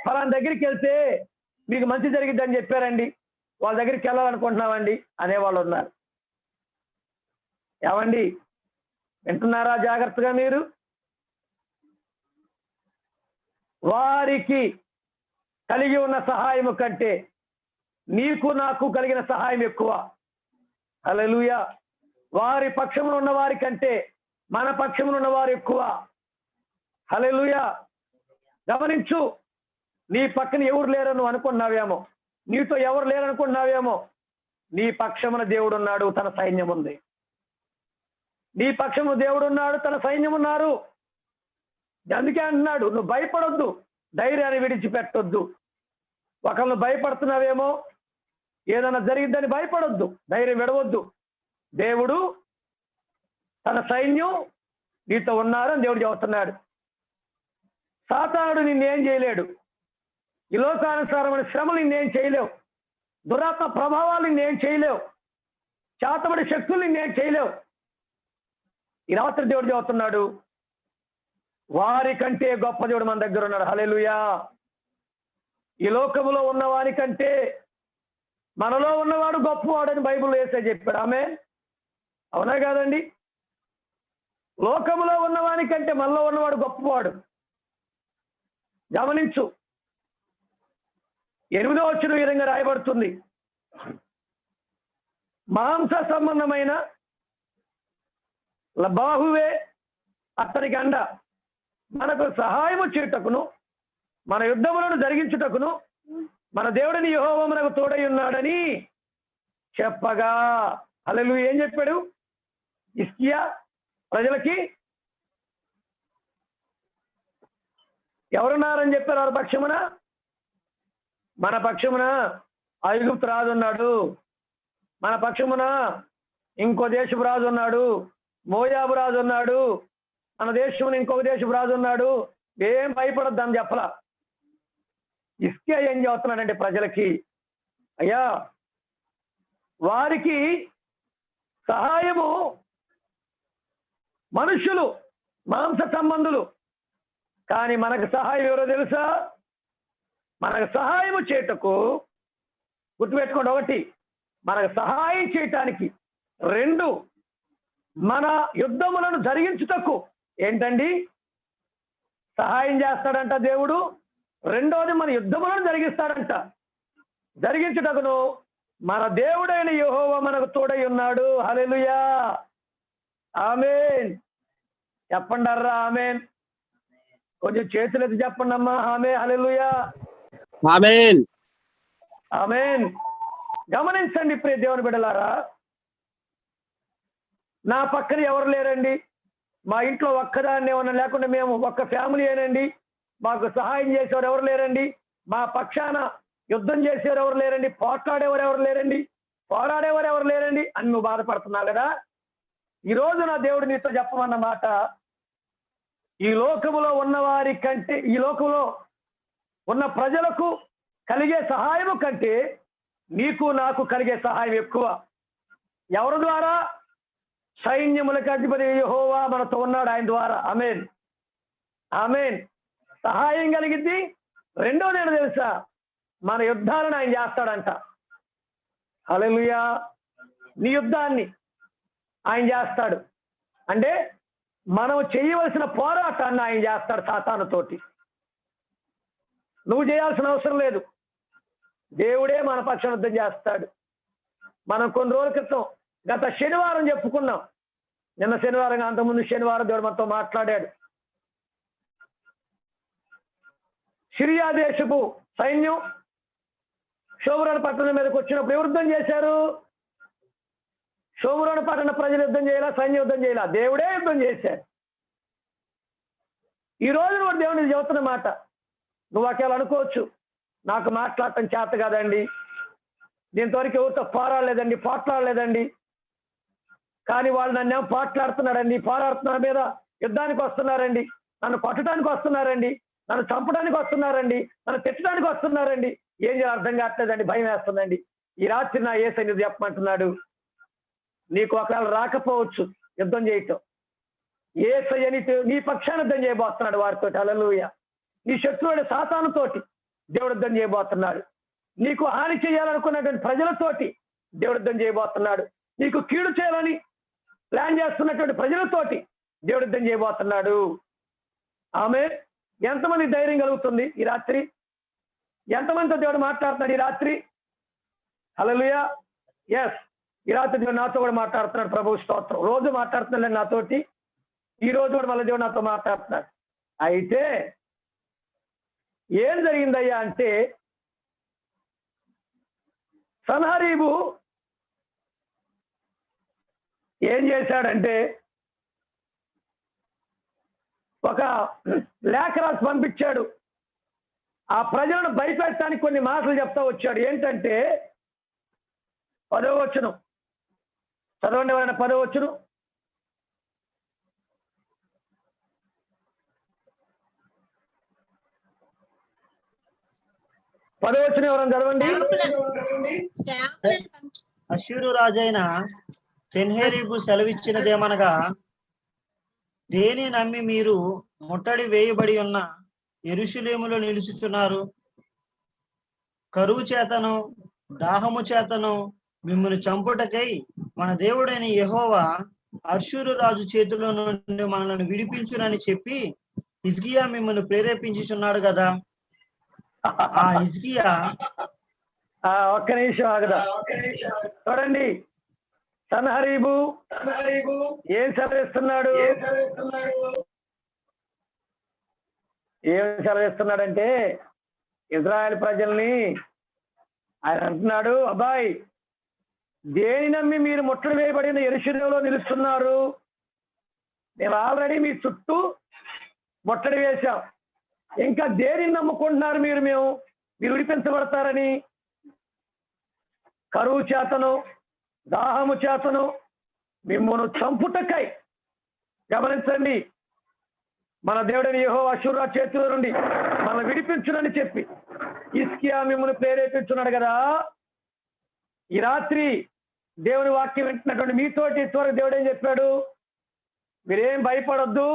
ఫలానా దగ్గరికి వెళ్తే మీకు మంచి జరిగిద్దని చెప్పారండి, వాళ్ళ దగ్గరికి వెళ్ళాలనుకుంటున్నామండి అనేవాళ్ళు ఉన్నారు. ఏమండి వింటున్నారా జాగ్రత్తగా మీరు? వారికి కలిగి ఉన్న సహాయము కంటే నీకు నాకు కలిగిన సహాయం ఎక్కువ. హల్లెలూయా. వారి పక్షమున ఉన్న వారి కంటే మన పక్షమున ఉన్నవారు ఎక్కువ. హల్లెలూయా. గమనించు, నీ పక్కన ఎవరు లేరు నువ్వు అనుకున్నావేమో, నీతో ఎవరు లేరనుకున్నావేమో, నీ పక్షమున దేవుడు ఉన్నాడు, తన సైన్యం ఉంది. నీ పక్షమున దేవుడు ఉన్నాడు, తన సైన్యం ఉన్నారు. అందుకే అంటున్నాడు, నువ్వు భయపడొద్దు, ధైర్యాన్ని విడిచిపెట్టొద్దు. ఒకళ్ళు భయపడుతున్నావేమో, ఏదైనా జరిగిద్దని భయపడొద్దు, ధైర్యం విడవద్దు. దేవుడు తన సైన్యం నీతో ఉన్నారు అని దేవుడు చెబుతున్నాడు. సాతానుడు నిన్నేం చేయలేడు. ఈ లోకానుసారమైన శ్రమలు నిన్నేం చేయలేవు. దురాత్మ ప్రభావాలు నిన్నేం చేయలేవు. చాతబడి శక్తులు నిన్నేం చేయలేవు. ఈ రాత్రి దేవుడు చెబుతున్నాడు, వారి కంటే గొప్ప దేవుడు మన దగ్గర ఉన్నాడు. హల్లెలూయా. ఈ లోకములో ఉన్నవాని కంటే మనలో ఉన్నవాడు గొప్పవాడని బైబిల్లో యేసే చెప్పాడు. ఆమేన్. అవునా కాదండి? లోకములో ఉన్నవాని కంటే మనలో ఉన్నవాడు గొప్పవాడు. గమనించు, 8వ వచనం ఈ విధంగా రాయబడుతుంది, మాంస సంబంధమైన బాహువే అతనికి అండ, మనకు సహాయము చేయుటకును మన యుద్ధములను జరిగించుటకును మన దేవుడిని యెహోవా మనకు తోడై ఉన్నాడని చెప్పగా. హల్లెలూయా. ఏం చెప్పాడు హిజ్కియా ప్రజలకి? ఎవరున్నారని చెప్పారు వారి పక్షమున? మన పక్షమున ఐగుప్తు రాజు ఉన్నాడు, మన పక్షమున ఇంకో దేశపు రాజు ఉన్నాడు, మోయాబు రాజు ఉన్నాడు, మన దేశమున ఇంకొక దేశపు రాజు ఉన్నాడు, ఏం భయపడద్దు అని చెప్పలా. హిజ్కియా ఏం చెబుతున్నాడంటే ప్రజలకి, అయ్యా వారికి సహాయము మనుషులు, మాంస సంబంధులు, కానీ మనకు సహాయం ఎవరో తెలుసా? మనకు సహాయం చేయటకు, గుర్తుపెట్టుకోండి, 1 మనకు సహాయం చేయటానికి, 2 మన యుద్ధములను జరిగించుటకు. ఏంటండి సహాయం చేస్తాడంట దేవుడు? 2వది మన యుద్ధములను జరిగిస్తాడంట. జరిగించుటకును మన దేవుడైన యెహోవా మనకు తోడై ఉన్నాడు. హల్లెలూయా. ఆమేన్. చెప్పండర్రా ఆమేన్. కొంచెం చేతులెత్తి చెప్పండి అమ్మా. ఆమేన్. హల్లెలూయా. ఆమేన్. ఆమేన్. గమనించండి ప్రియ దేవుని బిడ్డలారా, నా పక్కన ఎవరు లేరండి, మా ఇంట్లో ఒక్కదాన్ని ఏమన్నా లేకుండా మేము ఒక్క ఫ్యామిలీ ఏనండి, మాకు సహాయం చేసేవారు ఎవరు లేరండి, మా పక్షాన యుద్ధం చేసేవారు ఎవరు లేరండి, పోట్లాడేవారు ఎవరు లేరండి, పోరాడేవారు ఎవరు లేరండి అని నువ్వు బాధపడుతున్నావు కదా. ఈరోజు నా దేవుడు నీతో చెప్పమన్న మాట, ఈ లోకములో ఉన్నవారి కంటే, ఈ లోకంలో ఉన్న ప్రజలకు కలిగే సహాయము కంటే నీకు నాకు కలిగే సహాయం ఎక్కువ. ఎవరి ద్వారా? సైన్యములకు అధిపతి యెహోవా మనతో ఉన్నాడు, ఆయన ద్వారా. ఆమేన్. ఆమేన్. సహాయం కలిగిద్ది. 2వది ఏంటో తెలుసా? మన యుద్ధాలను ఆయన చేస్తాడంట. హల్లెలూయా. నీ యుద్ధాన్ని ఆయన చేస్తాడు. అంటే మనం చేయవలసిన పోరాటాన్ని ఆయన చేస్తాడు సాతానుతోటి. నువ్వు చేయాల్సిన అవసరం లేదు, దేవుడే మన పక్షాన యుద్ధం చేస్తాడు. మనం కొన్ని రోజుల క్రితం గత శనివారం చెప్పుకున్నాం, నిన్న శనివారం అంతకుముందు శనివారం దేవుడు మనతో మాట్లాడాడు. సిరియా దేశపు సైన్యం షోమ్రోను పట్టణం మీదకి వచ్చినప్పుడు ఎవరు యుద్ధం చేశారు? షోమ్రోను పట్టణ ప్రజలు యుద్ధం చేయాలా, సైన్యం యుద్ధం చేయాలా? దేవుడే యుద్ధం చేశాడు. ఈ రోజు నువ్వు దేవుడిని చెబుతున్న మాట, నువ్వు ఒకవేళ అనుకోవచ్చు, నాకు మాట్లాడటం చేత కాదండి, దీంతవరకు ఎవరితో పోట్లాడలేదండి, కానీ వాళ్ళు నన్ను పోట్లాడుతున్నారండి, పోరాడుతున్న మీద యుద్ధానికి వస్తున్నారండి, నన్ను కొట్టడానికి వస్తున్నారండి, నన్ను చంపడానికి వస్తున్నారండి, నన్ను తిట్టడానికి వస్తున్నారండి, ఏం చేయాలి అర్థం కావట్లేదండి, భయం వేస్తుందండి. ఈ రాత్రి నా యేసయ్య నీకు చెప్పమంటున్నాడు, నీకు ఒకవేళ రాకపోవచ్చు యుద్ధం చేయటం, యేసయ్య నీ పక్షాన యుద్ధం చేయబోతున్నాడు వారితో. హల్లెలూయా. నీ శత్రువుడి సాతానుతోటి దేవుడు యుద్ధం చేయబోతున్నాడు. నీకు హాని చేయాలనుకున్నటువంటి ప్రజలతోటి దేవుడు యుద్ధం చేయబోతున్నాడు. నీకు కీడు చేయాలని ప్లాన్ చేస్తున్నటువంటి ప్రజలతోటి దేవుడు యుద్ధం చేయబోతున్నాడు. ఆమె ఎంతమంది ధైర్యం కలుగుతుంది ఈ రాత్రి? ఎంతమందితో దేవుడు మాట్లాడుతున్నాడు ఈ రాత్రి? హల్లెలూయా. ఎస్, ఈ రాత్రి దేవుడు నాతో కూడా మాట్లాడుతున్నాడు. ప్రభు స్తోత్రం. రోజు మాట్లాడుతున్నాడు నాతోటి, ఈ రోజు కూడా మళ్ళీ దేవుడు నాతో మాట్లాడుతున్నాడు. అయితే ఏం జరిగిందయ్యా అంటే, సన్హరీబు ఏం చేశాడంటే ఒక లేఖ రాసి పంపించాడు. ఆ ప్రజలను భయపెట్టడానికి కొన్ని మాటలు చెప్తా వచ్చాడు. ఏంటంటే 10వ వచనం చదవండి. ఎవరైనా 10వ వచనం. ఎవరైనా చదవండి. అష్షూరు రాజైన సెన్హెరీబు సెలవిచ్చినదేమనగా, దేని నమ్మి మీరు ముట్టడి వేయబడి ఉన్న యెరూషలేములో నిలుచుచున్నారు? కరువు చేతను దాహము చేతను మిమ్మల్ని చంపుటకై మన దేవుడైన యెహోవా అష్షూరు రాజు చేతిలో నుండి మనల్ని విడిపించునని చెప్పి హిజ్కియా మిమ్మల్ని ప్రేరేపించుచున్నాడు కదా. ఆ హిజ్కియా ఒక్క నిమిషం ఆగదా. చూడండి, సన్హరీబు ఏం సెలవిస్తున్నాడు? ఏం సెలవిస్తున్నాడంటే ఇజ్రాయెల్ ప్రజల్ని ఆయన అంటున్నాడు, అబ్బాయి దేని నమ్మి మీరు ముట్టడి వేయబడిన యెరూషలేములో నిలుస్తున్నారు? మేము ఆల్రెడీ మీ చుట్టూ ముట్టడి వేశాం. ఇంకా దేనిని నమ్ముకుంటున్నారు మీరు? మీరు విడిపించబడతారని. కరువు చేతను దాహము చేతను మిమ్మల్ని చంపుటకై, గమనించండి, మన దేవుడని యెహోవా అష్షూరు చేతిలో నుండి మనం విడిపించునని చెప్పి హిజ్కియా మిమ్మల్ని ప్రేరేపించున్నాడు కదా. ఈ రాత్రి దేవుని వాక్యం వింటున్నటువంటి మీతోటి త్వరగా దేవుడు ఏం చెప్పాడు? మీరేం భయపడొద్దు.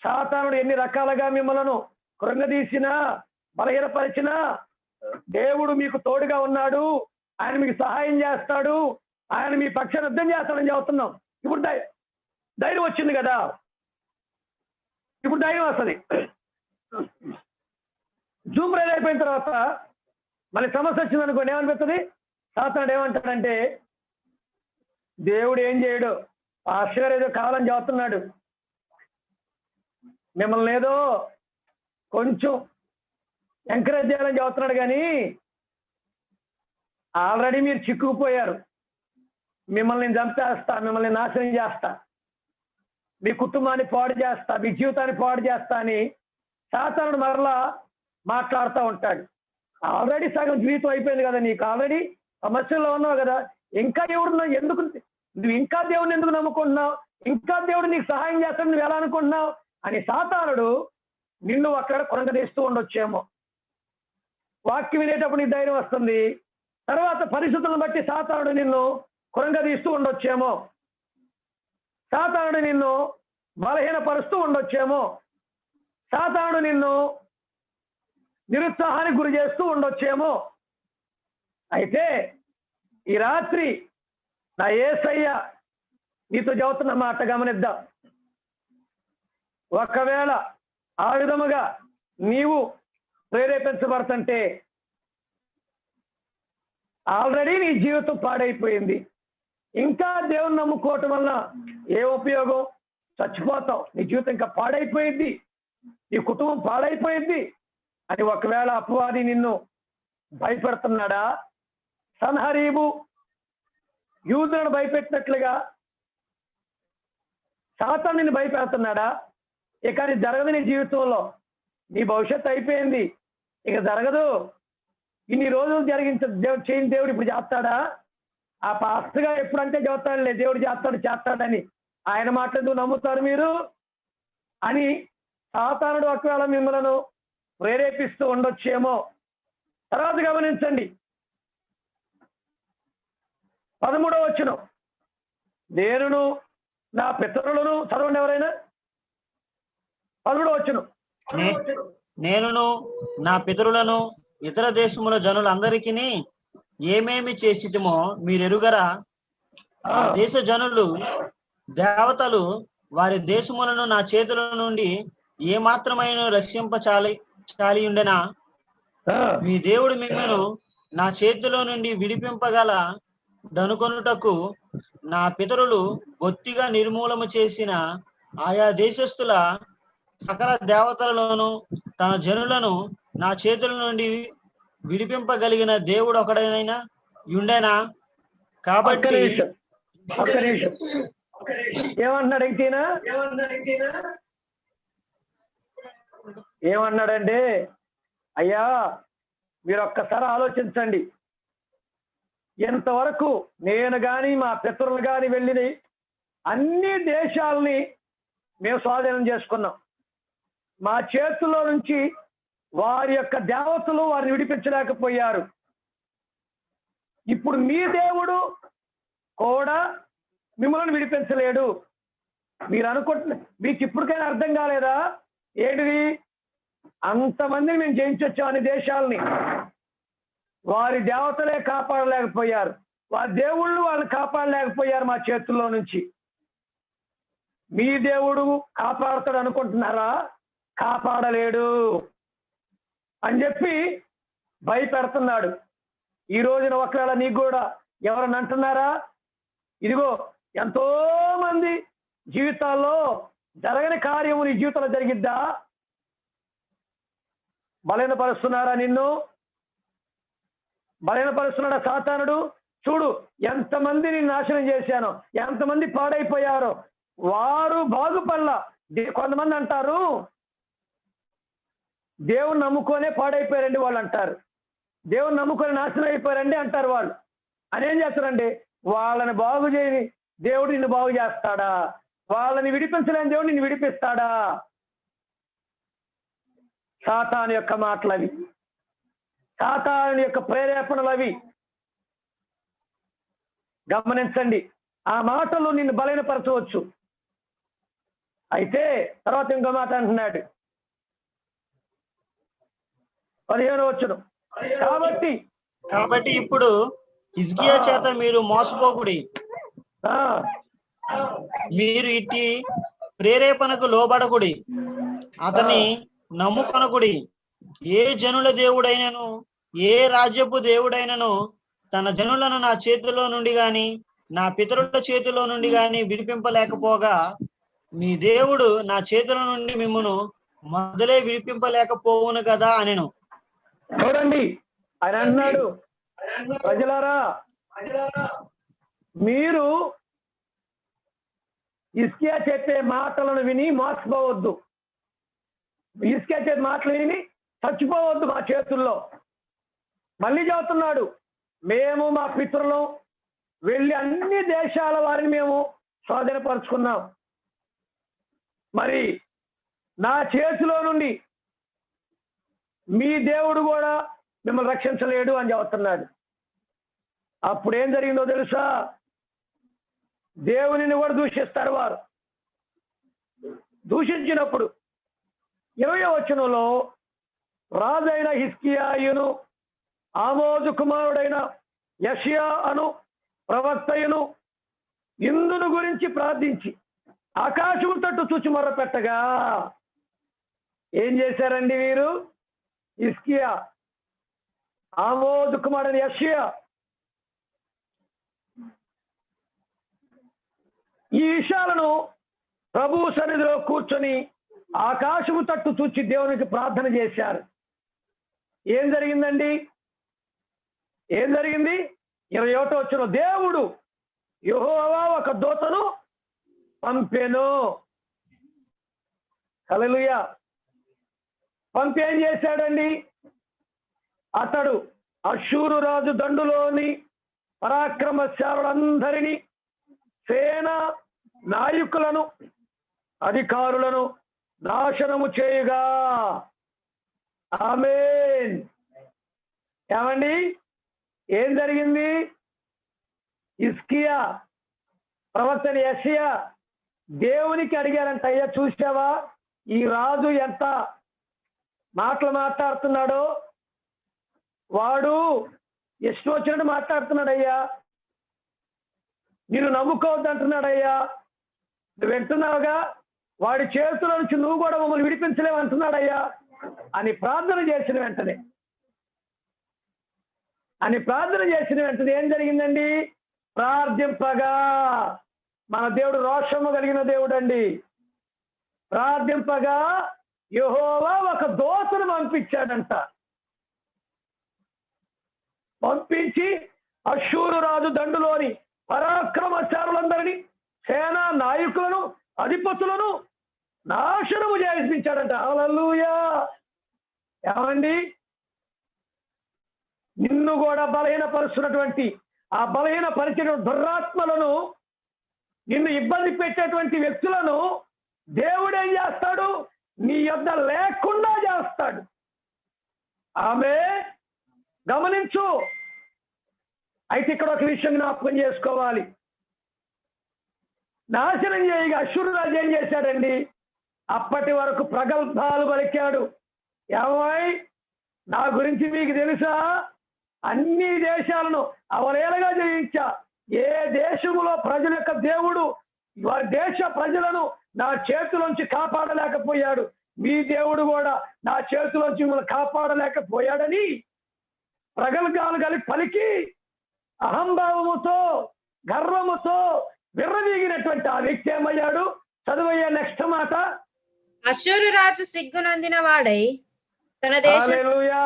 సాతానుడు ఎన్ని రకాలుగా మిమ్మల్ని కృంగదీసినా బలహీనపరిచినా దేవుడు మీకు తోడుగా ఉన్నాడు. ఆయన మీకు సహాయం చేస్తాడు. ఆయన మీ పక్షాన యుద్ధం చేస్తాడని చెబుతున్నాం. ఇప్పుడు ధైర్యం వచ్చింది కదా. ఇప్పుడు ధైర్యం వస్తుంది. జూమ్ రైడ్ అయిపోయిన తర్వాత మళ్ళీ సమస్య వచ్చింది అనుకోండి, ఏమనిపిస్తుంది? సాతానుడు ఏమంటాడంటే, దేవుడు ఏం చేయడు, పాస్టర్ ఏదో కావాలని చెబుతున్నాడు, మిమ్మల్ని ఏదో కొంచెం ఎంకరేజ్ చేయాలని చెబుతున్నాడు, కానీ ఆల్రెడీ మీరు చిక్కుకుపోయారు. మిమ్మల్ని నేను చంపేస్తా, మిమ్మల్ని నాశనం చేస్తా, మీ కుటుంబాన్ని పాడు చేస్తా, మీ జీవితాన్ని పాడు చేస్తా అని సాతానుడు మరలా మాట్లాడుతూ ఉంటాడు. ఆల్రెడీ సగం జీవితం అయిపోయింది కదా, నీకు ఆల్రెడీ సమస్యల్లో ఉన్నావు కదా, ఇంకా దేవుడు ఎందుకు, నువ్వు ఇంకా దేవుడిని ఎందుకు నమ్ముకుంటున్నావు? ఇంకా దేవుడు నీకు సహాయం చేస్తాడు, నువ్వు ఎలా అనుకుంటున్నావు అని సాతానుడు నిన్ను అక్కడ కొనగదీస్తూ ఉండొచ్చేమో. వాక్యం వినేటప్పుడు నీ ధైర్యం వస్తుంది. తర్వాత పరిస్థితులను బట్టి సాతానుడు నిన్ను కొనగదీస్తూ ఉండొచ్చేమో. సాతానుడు నిన్ను బలహీనపరుస్తూ ఉండొచ్చేమో. సాతానుడు నిన్ను నిరుత్సాహానికి గురి చేస్తూ ఉండొచ్చేమో. అయితే ఈ రాత్రి నా యేసయ్య నీతో చెబుతున్న మాట గమనిద్దాం. ఒకవేళ ఆ విధముగా నీవు ప్రేరేపించబడుతుంటే ఆల్రెడీ నీ జీవితం పాడైపోయింది. ఇంకా దేవుని నమ్ముకోవటం వల్ల ఏ ఉపయోగం? చచ్చిపోతావు, నీ జీవితం ఇంకా పాడైపోయింది, నీ కుటుంబం పాడైపోయింది అని ఒకవేళ అపవాది నిన్ను భయపెడుతున్నాడా? సన్హరీబు యూదులను భయపెట్టినట్లుగా సాతాను నిన్ను భయపెడుతున్నాడా? ఇక అది జరగదు నీ జీవితంలో, నీ భవిష్యత్తు అయిపోయింది, ఇక జరగదు. ఇన్ని రోజులు చేయని దేవుడు ఇప్పుడు చేస్తాడా? ఆ పాస్టర్గా ఎప్పుడంటే చెబుతాడులే, దేవుడు చేస్తాడని. ఆయన మాట్లాడుతూ నమ్ముతారు మీరు అని సాతానుడు ఒకవేళ మిమ్మల్ని ప్రేరేపిస్తూ ఉండొచ్చేమో. తర్వాత గమనించండి 13వ వచనం, నేనును నా పితరులను, చదవండి ఎవరైనా. 13వ వచనం, నేనును నా పితరులను ఇతర దేశముల జనులందరికీ ఏమేమి చేసిటమో మీరెరుగరా? ఆ దేశ జనులు దేవతలు వారి దేశములను నా చేతుల నుండి ఏమాత్రమైన చాలి ఉండెనా? మీ దేవుడు మిమ్మల్ని నా చేతిలో నుండి విడిపింపగల దనుకొనుటకు నా పితరులు బొత్తిగా నిర్మూలము చేసిన ఆయా దేశస్థుల సకల దేవతలలోను తన జనులను నా చేతుల నుండి విడిపింపగలిగిన దేవుడు ఒకడైనా ఉండేనా? కాబట్టి ఏమన్నాడు ఇంకేనా? ఏమన్నాడంటే, అయ్యా మీరు ఒక్కసారి ఆలోచించండి, ఎంతవరకు నేను గాని మా పితరులు గాని వెళ్ళిన అన్ని దేశాలని మేము స్వాధీనం చేసుకున్నాం. మా చేతుల్లో నుంచి వారి యొక్క దేవతలు వారిని విడిపించలేకపోయారు. ఇప్పుడు మీ దేవుడు కూడా మిమ్మల్ని విడిపించలేడు. మీరు అనుకుంటున్న మీకు ఇప్పటికైనా అర్థం కాలేదా? ఏంటిది? అంతమందిని మేము జయించొచ్చాం అన్ని దేశాలని. వారి దేవతలే కాపాడలేకపోయారు, వారి దేవుళ్ళు వాళ్ళని కాపాడలేకపోయారు మా చేతుల్లో నుంచి. మీ దేవుడు కాపాడుతాడు అనుకుంటున్నారా? కాపాడలేడు అని చెప్పి భయపెడుతున్నాడు. ఈ రోజున ఒకవేళ నీకు కూడా ఎవరన్నా అంటున్నారా? ఇదిగో ఎంతో మంది జీవితాల్లో జరగని కార్యము నీ జీవితంలో జరిగిద్దా? బలహీనపరుస్తున్నారా? నిన్ను బలహీనపరుస్తున్నాడా సాతానుడు? చూడు ఎంతమందిని నాశనం చేశాను, ఎంతమంది పాడైపోయారో. వారు బాగుపడలా. కొంతమంది అంటారు దేవుని నమ్ముకొనే పాడైపోయారండి వాళ్ళు అంటారు. దేవుని నమ్ముకొని నాశనం అయిపోయారండి అంటారు వాళ్ళు. అని ఏం చేస్తారండి? వాళ్ళని బాగు చేయని దేవుడు నిన్ను బాగు చేస్తాడా? వాళ్ళని విడిపించలేని దేవుడు నిన్ను విడిపిస్తాడా? సాతాను యొక్క మాటలు అవి, సాతాను యొక్క ప్రేరేపణలు అవి. గమనించండి, ఆ మాటలు నిన్ను బలహీనపరచవచ్చు. అయితే తర్వాత ఇంకో మాట అంటున్నాడు, 15వ వచనం, కాబట్టి ఇప్పుడు హిజ్కియా చేత మీరు మోసపోకుడి, మీరు ఇట్టి ప్రేరేపణకు లోబడకుడి, అతని నమ్ముకొనకుడి. ఏ జనుల దేవుడైనను ఏ రాజ్యపు దేవుడైనను తన జనులను నా చేతిలో నుండి గాని నా పితరుల చేతిలో నుండి గాని విడిపింపలేకపోగా మీ దేవుడు నా చేతుల నుండి మిమ్మును మొదలే విడిపింపలేకపోవును కదా అనెను. చూడండి, ఆయన అన్నాడు, ప్రజలారా మీరు హిజ్కియా చెప్పే మాటలను విని మోసపోవద్దు. హిజ్కియా చెప్పే మాటలు విని చచ్చిపోవద్దు మా చేతుల్లో. మళ్ళీ చెబుతున్నాడు, మేము మా పితరులు వెళ్ళి అన్ని దేశాల వారిని మేము స్వాధీనపరుచుకున్నాం. మరి నా చేతిలో నుండి మీ దేవుడు కూడా మిమ్మల్ని రక్షించలేడు అని చెబుతున్నాడు. అప్పుడు ఏం జరిగిందో తెలుసా? దేవునిని కూడా దూషిస్తారు వారు. దూషించినప్పుడు 20వ వచనంలో రాజైన హిజ్కియాయును ఆమోజు కుమారుడైన యెషయా అను ప్రవక్తయును ఇందును గురించి ప్రార్థించి ఆకాశము తట్టు చూచి మొర్రపెట్టగా ఏం చేశారండి వీరు? హిజ్కియా, ఆమోజు కుమారుడైన యెషయా ఈ విషయాలను ప్రభు సన్నిధిలో కూర్చొని ఆకాశము తట్టు చూచి దేవునికి ప్రార్థన చేశారు. ఏం జరిగిందండి? ఏం జరిగింది? 21వ వచనం, దేవుడు యెహోవా ఒక దూతను పంపెను. హల్లెలూయా. పంపి ఏం చేశాడండి? అతడు అష్షూరు రాజు దండులోని పరాక్రమశాలులందరినీ, సేనా నాయకులను, అధికారులను నాశనము చేయగా. ఆమేన్. ఏమండి ఏం జరిగింది? హిజ్కియా ప్రవక్తని యెషయా దేవునికి అడిగారంట, అయ్యా చూసావా ఈ రాజు ఎంత మాటలు మాట్లాడుతున్నాడో, వాడు ಎಷ್ಟು వచ్చినట్టు మాట్లాడుతున్నాడయ్యా, నేను నమ్ముకోవద్దు అంటున్నాడయ్యా, నువ్వు వింటున్నావుగా, వాడి చేతుల నుంచి నువ్వు కూడా మమ్మల్ని విడిపించలేవు అంటున్నాడయ్యా అని ప్రార్థన చేసిన వెంటనే ఏం జరిగిందండి? ప్రార్థింపగా, మన దేవుడు రోషము కలిగిన దేవుడు అండి. ప్రార్థింపగా యెహోవా ఒక దూతను పంపించాడంట. పంపించి అష్షూరు రాజు దండులోని పరాక్రమచారులందరినీ, సేనా నాయకులను, అధిపతులను నాశనము చేయించాడంట. హల్లెలూయా. ఏమండి, నిన్ను కూడా బలహీనపరుస్తున్నటువంటి ఆ బలహీనపరిచిన దురాత్మలను, నిన్ను ఇబ్బంది పెట్టేటువంటి వ్యక్తులను దేవుడు ఏం చేస్తాడు? నీ యొద్ద లేకుండా చేస్తాడు. ఆమె గమనించు. అయితే ఇక్కడ ఒక విషయం జ్ఞాపకం చేసుకోవాలి. నాశనం చేయగా అష్షూరు రాజు ఏం చేశాడండి? అప్పటి వరకు ప్రగల్భాలు పలికాడు. ఏమాయ్, నా గురించి మీకు తెలుసా? అన్ని దేశాలను అవలేలగా జయించా. ఏ దేశములో ప్రజల యొక్క దేవుడు వారి దేశ ప్రజలను నా చేతిలోంచి కాపాడలేకపోయాడు, మీ దేవుడు కూడా నా చేతిలోంచి మిమ్మల్ని కాపాడలేకపోయాడని ప్రగల్భాలు కలిపి పలికి అహంభావముతో, గర్వముతో విర్రవీగినటువంటి ఆ వ్యక్తి ఏమయ్యాడు? చదువయ్యా నెక్స్ట్ మాట. అష్షూరు రాజు సిగ్గునందిన వాడై తన దేశం. హల్లెలూయా.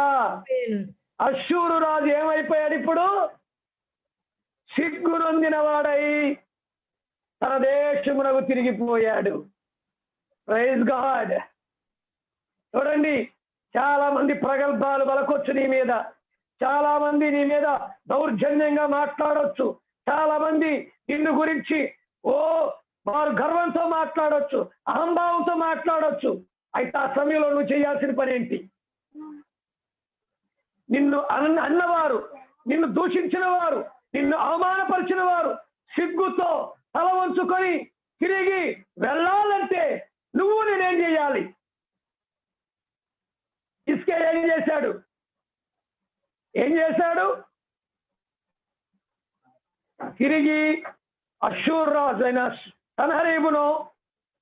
అష్షూరు రాజు ఏమైపోయాడు? ఇప్పుడు సిగ్గునొందిన వాడై తన దేశమునకు తిరిగిపోయాడు. Praise God. చూడండి, చాలా మంది ప్రగల్భాలు పలకొచ్చు నీ మీద, చాలా మంది నీ మీద దౌర్జన్యంగా మాట్లాడొచ్చు, చాలా మంది నిన్ను గురించి వారు గర్వంతో మాట్లాడొచ్చు, అహంభావంతో మాట్లాడొచ్చు. అయితే ఆ సమయంలో నువ్వు చేయాల్సిన పని ఏంటి? నిన్ను అన్నవారు, నిన్ను దూషించిన వారు, నిన్ను అవమానపరిచిన వారు సిగ్గుతో తల వంచుకొని తిరిగి వెళ్ళాలంటే నువ్వు నేనేం చేయాలి? ఇస్కే ఏం చేశాడు? తిరిగి అష్షూరు రాజు అయిన సన్హరీబును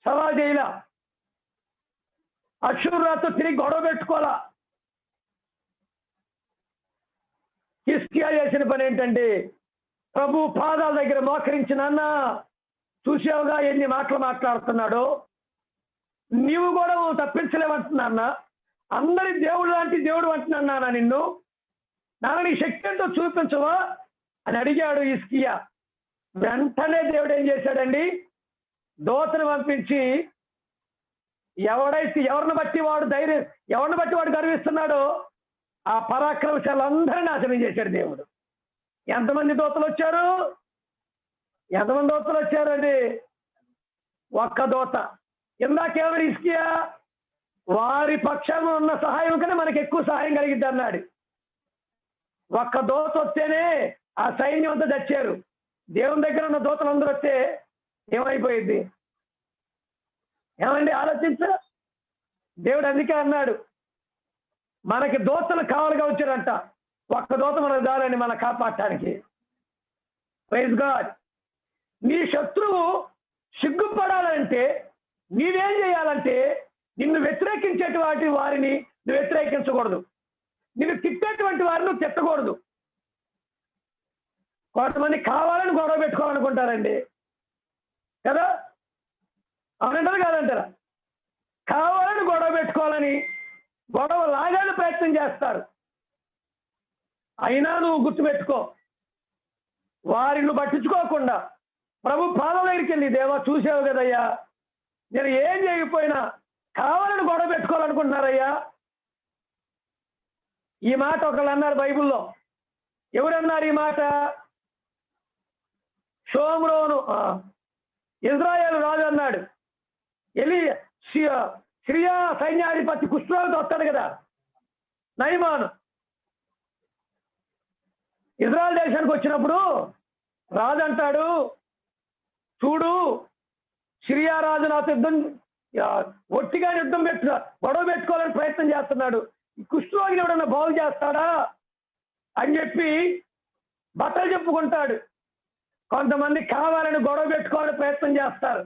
సవాల్ చేయలా. అష్షూరు రాజుతో తిరిగి గొడవ పెట్టుకోవాలా. హిజ్కియా చేసిన పని ఏంటంటే, ప్రభు పాదాల దగ్గర మోకరించి, నాన్న చూసావుగా ఎన్ని మాటలు మాట్లాడుతున్నాడో, నీవు కూడా తప్పించలేమంటున్నా, అందరి దేవుడు లాంటి దేవుడు అంటున్నా నిన్ను, నాన్న నీ శక్తి ఎంతో చూపించవా అని అడిగాడు హిజ్కియా. వెంటనే దేవుడు ఏం చేశాడండి? దూతను పంపించి, ఎవరిని బట్టి వాడు గర్విస్తున్నాడో ఆ పరాక్రమశాలందరినీ నాశనం చేశాడు దేవుడు. ఎంతమంది దూతలు వచ్చారు? అండి? ఒక్క దూత. ఇందాకేమని హిజ్కియా వారి పక్షంలో ఉన్న సహాయం కన్నా మనకి ఎక్కువ సహాయం కలిగిద్ది అన్నాడు. ఒక్క దూత వస్తేనే ఆ సైన్యం అంతా చచ్చారు. దేవుని దగ్గర ఉన్న దూతలు అందరూ వస్తే ఏమైపోయింది? ఏమండి, ఆలోచించరా? దేవుడు అందుకే అన్నాడు, మనకి దూతలు కావాలిగా వచ్చారంట. ఒక్క దూత మనకు దారని మన కాపాడటానికి. Praise God. నీ శత్రువు సిగ్గుపడాలంటే నీవేం చేయాలంటే, నిన్ను వ్యతిరేకించేటువంటి వారిని నువ్వు వ్యతిరేకించకూడదు, నిన్ను తిట్టేటువంటి వారిని నువ్వు తిట్టకూడదు. కొంతమంది కావాలని గొడవ పెట్టుకోవాలనుకుంటారండి కదా, అవునంటారు కాదంటారా? కావాలని గొడవ పెట్టుకోవాలని గొడవ లాగానే ప్రయత్నం చేస్తారు. అయినా నువ్వు గుర్తుపెట్టుకో, వారిని పట్టించుకోకుండా ప్రభు పాదం దగ్గరికి వెళ్ళి, దేవా చూసావు కదయ్యా, నేను ఏం చేయకపోయినా కావాలని గొడవ పెట్టుకోవాలనుకుంటున్నారయ్యా. ఈ మాట ఒకళ్ళు అన్నారు బైబిల్లో. ఎవరన్నారు ఈ మాట? షోమ్రోను ఇజ్రాయేల్ రాజు అన్నాడు. సిరియా సైన్యాధిపతి కుష్ఠరోగితో వస్తాడు కదా నయమాను. ఇజ్రాయెల్ దేశానికి వచ్చినప్పుడు రాజు అంటాడు, చూడు సిరియా రాజు నాతో ఒట్టిగా గొడవ పెట్టుకోవాలని ప్రయత్నం చేస్తున్నాడు, కుష్ఠరోగిని ఎవడన్నా బాగు చేస్తాడా అని చెప్పి బట్టలు చెప్పుకుంటాడు. కొంతమంది కావాలని గొడవ పెట్టుకోవాలని ప్రయత్నం చేస్తారు.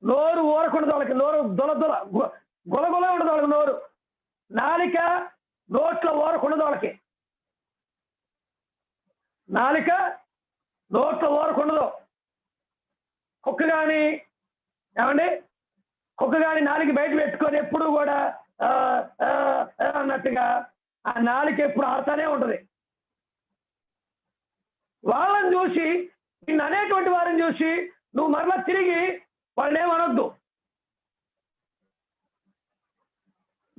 నోరు ఊరకుండదు వాళ్ళకి, నోరు గులగుల ఉండదు వాళ్ళకి, నోరు నాలిక నోట్లో ఊరకుండదు వాళ్ళకి, నాలిక నోట్లో ఊరకుండదు. కుక్క కానీ ఏమండి, కుక్క కానీ నాలిక బయట పెట్టుకొని ఎప్పుడు కూడా అన్నట్టుగా ఆ నాలిక ఎప్పుడు ఆడుతూనే ఉంటుంది. వాళ్ళని చూసి, నిన్ను అనేటువంటి వారిని చూసి నువ్వు మరలా తిరిగి వాళ్ళేమనొద్దు.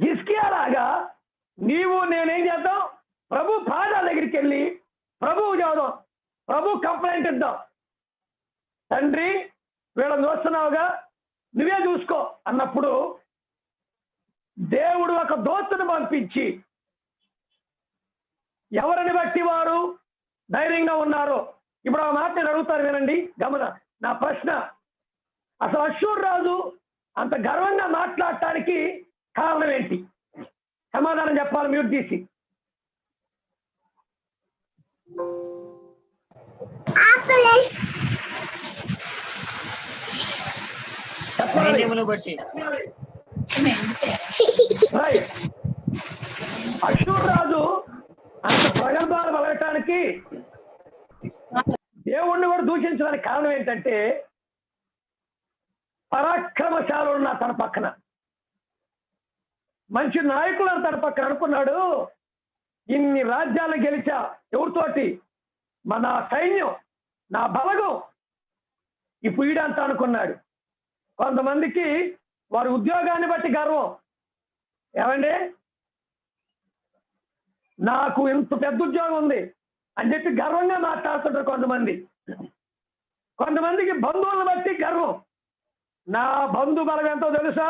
హిజ్కియాలాగా నీవు నేనేం చేద్దాం, ప్రభు పాదాల దగ్గరికి వెళ్ళి ప్రభువు చదువుదాం, ప్రభు కంప్లైంట్ ఇద్దాం. తండ్రి వీళ్ళని చూస్తున్నావుగా, నువ్వే చూసుకో అన్నప్పుడు దేవుడు ఒక దూతను పంపించి ఎవరిని బట్టి వారు ధైర్యంగా ఉన్నారో, ఇప్పుడు ఆ మాట నేను అడుగుతారు వినండి, గమన. నా ప్రశ్న, అసలు అష్షూరు రాజు అంత గర్వంగా మాట్లాడటానికి కారణం ఏంటి? సమాధానం చెప్పాలి మీరు తీసి. సైన్యమును బట్టి. అష్షూరు రాజు అంత ప్రగల్భాలు వలగటానికి, దేవుణ్ణి కూడా దూషించడానికి కారణం ఏంటంటే, పరాక్రమశాలు ఉన్న తన పక్కన, మంచి నాయకులను తన పక్కన అనుకున్నాడు. ఇన్ని రాజ్యాలు గెలిచా ఎవరితోటి? మన సైన్యం, నా బలగం, ఇప్పుడు ఈడంతా అనుకున్నాడు. కొంతమందికి వారి ఉద్యోగాన్ని బట్టి గర్వం. ఏమండి, నాకు ఇంత పెద్ద ఉద్యోగం ఉంది అని చెప్పి గర్వంగా మాట్లాడుతుంటారు కొంతమంది. కొంతమందికి బంధువులను బట్టి గర్వం. నా బంధు బలం ఎంతో తెలుసా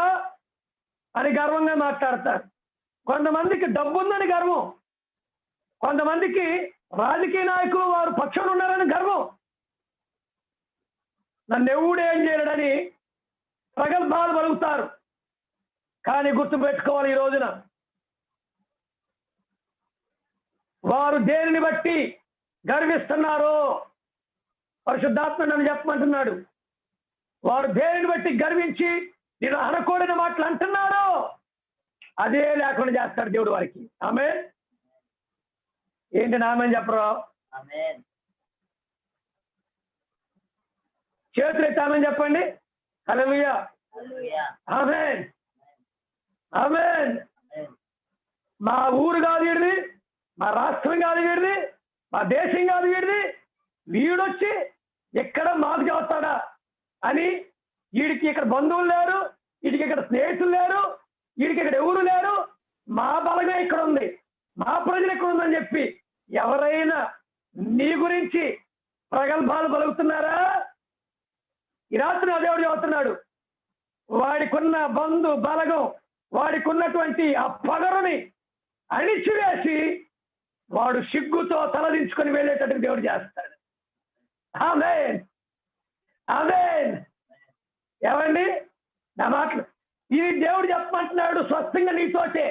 అని గర్వంగా మాట్లాడతారు. కొంతమందికి డబ్బు ఉందని గర్వం. కొంతమందికి రాజకీయ నాయకులు వారు పక్షాన ఉన్నారని గర్వం. నన్ను ఎవడు ఏం చేయడని ప్రగల్భాలు పలుకుతారు. కానీ గుర్తుపెట్టుకోవాలి, ఈ రోజున వారు దేనిని బట్టి గర్విస్తున్నారో పరిశుద్ధాత్మ నన్ను చెప్పమంటున్నాడు. వారు దేనిని బట్టి గర్వించి నేను అనకూడని మాటలు అంటున్నారో అదే లేకుండా చేస్తాడు దేవుడు వారికి. ఆమేన్. ఏంటి నామని చెప్పరు? చేతులు ఎత్తి ఆమేన్ చెప్పండి. హల్లెలూయా, ఆమేన్, ఆమేన్. మా ఊరు కాదు వీడిది, మా రాష్ట్రం కాదు వీడిది, మా దేశం కాదు వీడిది, వీడొచ్చి ఎక్కడ మాకు చెబుతాడా అని. వీడికి ఇక్కడ బంధువులు లేరు, వీడికి ఇక్కడ స్నేహితులు లేరు, వీడికి ఇక్కడ ఎవరు లేరు, మా బలమే ఇక్కడ ఉంది, మా ప్రజలు ఇక్కడ ఉందని చెప్పి ఎవరైనా నీ గురించి ప్రగల్భాలు పలుకుతున్నారా? ఈ రాత్రి నా దేవుడు చెబుతున్నాడు, వాడికున్న బంధు బలగం, వాడికి ఉన్నటువంటి ఆ పగరుని అణిచివేసి వాడు సిగ్గుతో తలదించుకొని వెళ్ళేటట్టు దేవుడు చేస్తాడు. ఆమేన్, ఆమేన్. ఏమండి, నా మాటలు ఇది దేవుడు చెప్పమంటున్నాడు. స్వస్థంగా నీతోటే,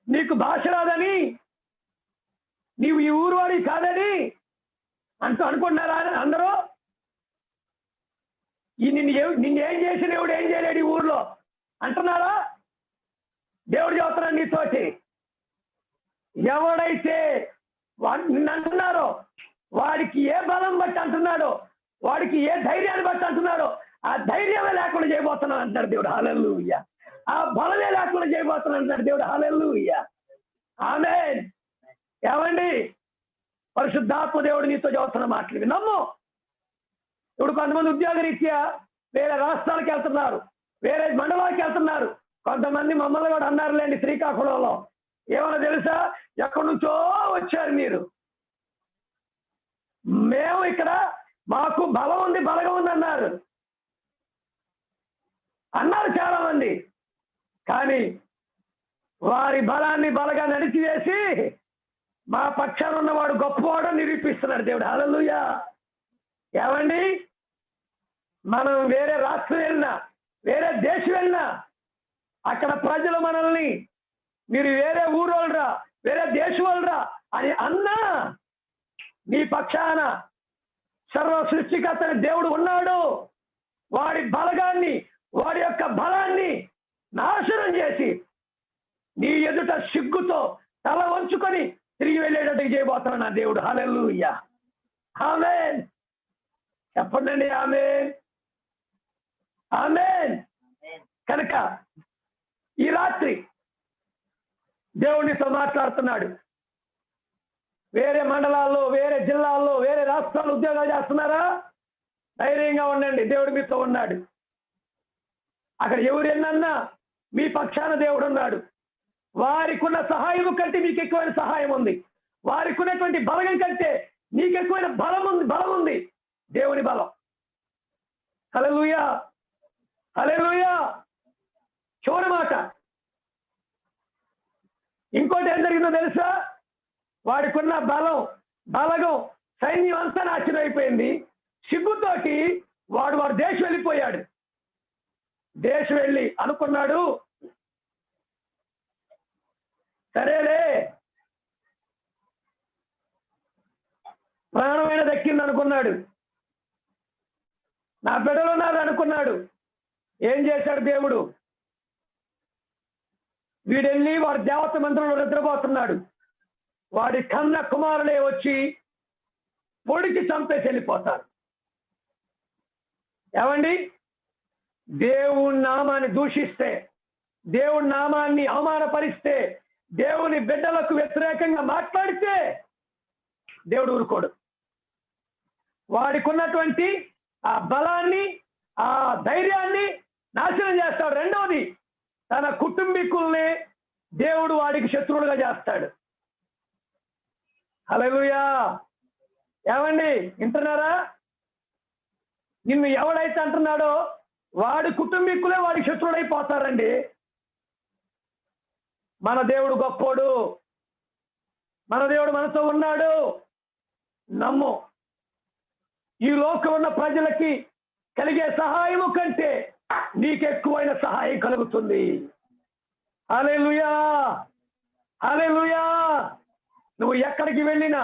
నీకు భాష రాదని, నీవు ఈ ఊరు వాడి కాదని అనుకుంటున్నారా అందరూ? నిన్నేం చేసిన దేవుడు ఏం చేయలేడు ఈ ఊర్లో అంటున్నారా? దేవుడు చెబుతున్నాడు నీతోటి, ఎవడైతే నిన్ను అంటున్నారో వాడికి ఏ బలం బట్టి అంటున్నాడో, వాడికి ఏ ధైర్యాన్ని బట్టి అంటున్నాడో ఆ ధైర్యమే లేకుండా చేయబోతున్నాను అంటాడు దేవుడు. హల్లెలూయా. ఆ బలమే లేకుండా చేయబోతున్నాను అంటాడు దేవుడు. హల్లెలూయా, ఆమేన్. ఏమండి, పరిశుద్ధాత్మ దేవుడు నీతో చెబుతున్న మాటలు నమ్ము. ఇప్పుడు కొంతమంది ఉద్యోగ రీత్యా వేరే రాష్ట్రాలకు వెళ్తున్నారు, వేరే మండలాలకు వెళ్తున్నారు. కొంతమంది మమ్మల్ని కూడా అన్నారులేండి శ్రీకాకుళంలో. ఏమన్నా తెలుసా, ఎక్కడి నుంచో వచ్చారు మీరు, మేము ఇక్కడ మాకు బలం ఉంది బలగం ఉంది అన్నారు చాలా మంది. కానీ వారి బలాన్ని బలగా నడిచివేసి మా పక్షాన ఉన్నవాడు గొప్పవాడు నిరూపిస్తున్నాడు దేవుడు. హల్లెలూయా. ఏమండి, మనం వేరే రాష్ట్రం వెళ్ళినా, వేరే దేశం వెళ్ళినా అక్కడ ప్రజలు మనల్ని మీరు వేరే ఊరోళ్ళరా, వేరే దేశం వాళ్ళరా అని అన్నా నీ పక్షాన సర్వ సృష్టికర్తని దేవుడు ఉన్నాడు. వాడి బలగాన్ని, వాడి యొక్క బలాన్ని నాశనం చేసి నీ ఎదుట సిగ్గుతో తల వంచుకొని తిరిగి వెళ్ళేటట్టు చేయబోతున్నాడు నా దేవుడు. హల్లెలూయా, ఆమేన్. చెప్పండి ఆమేన్, ఆమేన్. కనుక ఈ రాత్రి దేవునితో మాట్లాడుతున్నాడు. వేరే మండలాల్లో, వేరే జిల్లాల్లో, వేరే రాష్ట్రాల్లో ఉద్యోగాలు చేస్తున్నారా? ధైర్యంగా ఉండండి, దేవుడు మీతో ఉన్నాడు. అక్కడ ఎవరు ఎన్నన్నా మీ పక్షాన దేవుడు ఉన్నాడు. వారికి ఉన్న సహాయం కంటే మీకు ఎక్కువైన సహాయం ఉంది. వారికి ఉన్నటువంటి బలం కంటే నీకు ఎక్కువైన బలం ఉంది, దేవుని బలం. హల్లెలూయా, హల్లెలూయా. చివరి మాట, ఇంకోటి ఏం జరిగిందో తెలుసా? వాడికి ఉన్న బలగం సైన్యం అంతా నాశనం అయిపోయింది. సిగ్గుతోటి వాడు దేశం వెళ్ళిపోయాడు. దేశం వెళ్ళి అనుకున్నాడు, సరేలే ప్రాణమైన దక్కింది అనుకున్నాడు, నా బిడ్డలు ఉన్నారు అనుకున్నాడు. ఏం చేశాడు దేవుడు? వీడెళ్ళి వాడి దేవత మంత్రంలో నిద్రపోతున్నాడు. వాడి కన్న కుమారులే వచ్చి పొడికి చంపేసి వెళ్ళిపోతారు. ఏమండి, దేవుని నామాన్ని దూషిస్తే, దేవుని నామాన్ని అవమానపరిస్తే, దేవుని బిడ్డలకు వ్యతిరేకంగా మాట్లాడితే దేవుడు ఊరుకోడు. వాడికి ఉన్నటువంటి ఆ బలాన్ని, ఆ ధైర్యాన్ని నాశనం చేస్తాడు. రెండవది, తన కుటుంబీకుల్ని దేవుడు వాడికి శత్రువులుగా చేస్తాడు. హల్లెలూయా. ఏమండి, వింటున్నారా? నిన్ను ఎవడైతే అంటున్నాడో వాడి కుటుంబీకులే వాడికి శత్రువులైపోతారండి. మన దేవుడు గొప్పోడు, మన దేవుడు మనతో ఉన్నాడు. నమ్ము. ఈ లోకం ఉన్న ప్రజలకి కలిగే సహాయము కంటే నీకెక్కువైన సహాయం కలుగుతుంది. హల్లెలూయా, హల్లెలూయా. నువ్వు ఎక్కడికి వెళ్ళినా,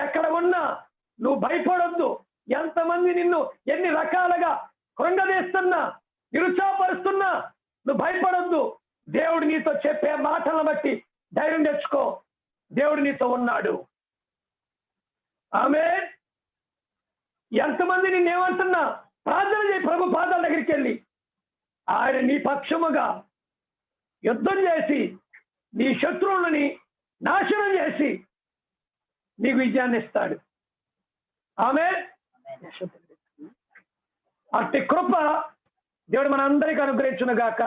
ఎక్కడ ఉన్నా నువ్వు భయపడొద్దు. ఎంతమంది నిన్ను ఎన్ని రకాలుగా కృంగదీస్తున్నా, నిరుత్సాహపరుస్తున్నా నువ్వు భయపడొద్దు. దేవుడు నీతో చెప్పే మాటలను బట్టి ధైర్యం తెచ్చుకో. దేవుడు నీతో ఉన్నాడు. ఆమేన్. ఎంతమంది నిన్నేమంటున్నా ప్రార్థన చేయి. ప్రభు పాదాల దగ్గరికి వెళ్ళి ఆయన నీ పక్షముగా యుద్ధం చేసి నీ శత్రువులని నాశనం చేసి నీకు విజయాన్ని ఇస్తాడు. ఆమేన్. అట్టి కృప దేవుడు మన అందరికీ అనుగ్రహించును గాక.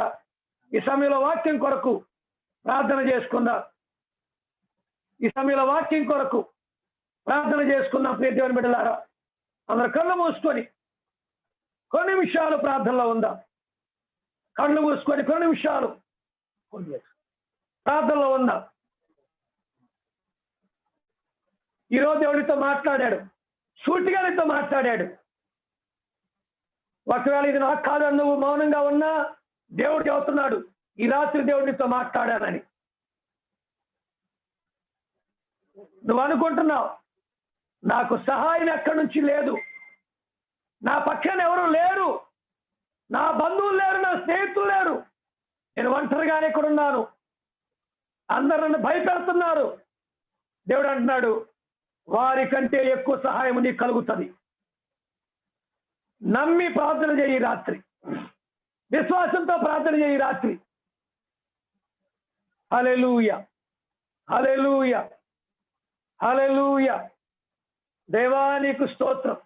ఈ సమయంలో వాక్యం కొరకు ప్రార్థన చేసుకుందాం. ఈ సమయంలో వాక్యం కొరకు ప్రార్థన చేసుకుందాం. ప్రియ దేవుని బిడ్డలారా, అందరు కళ్ళు మూసుకొని కొన్ని నిమిషాలు ప్రార్థనలో ఉందాం. కళ్ళు మూసుకొని కొన్ని నిమిషాలు ప్రార్థనలో ఉందాం. ఈరోజు దేవుడితో మాట్లాడాడు, సూటిగా నీతో మాట్లాడాడు. ఒకవేళ ఇది నాకు కాదని నువ్వు మౌనంగా ఉన్నా దేవుడు చెబుతున్నాడు, ఈ రాత్రి దేవుడితో మాట్లాడానని. నువ్వు అనుకుంటున్నావు నాకు సహాయం ఎక్కడి నుంచి లేదు, నా పక్షాన ఎవరు లేరు, నా బంధువులు లేరు, నా స్నేహితులు లేరు, నేను ఒంటరిగానే ఇక్కడ ఉన్నాను, అందరు నన్ను భయపెడుతున్నారు. దేవుడు అంటున్నాడు, వారి కంటే ఎక్కువ సహాయం నీకు కలుగుతుంది. నమ్మి ప్రార్థన చేయి రాత్రి, విశ్వాసంతో ప్రార్థన చేయి రాత్రి. హల్లెలూయా, హల్లెలూయా, హల్లెలూయా. దేవా నీకు స్తోత్రం.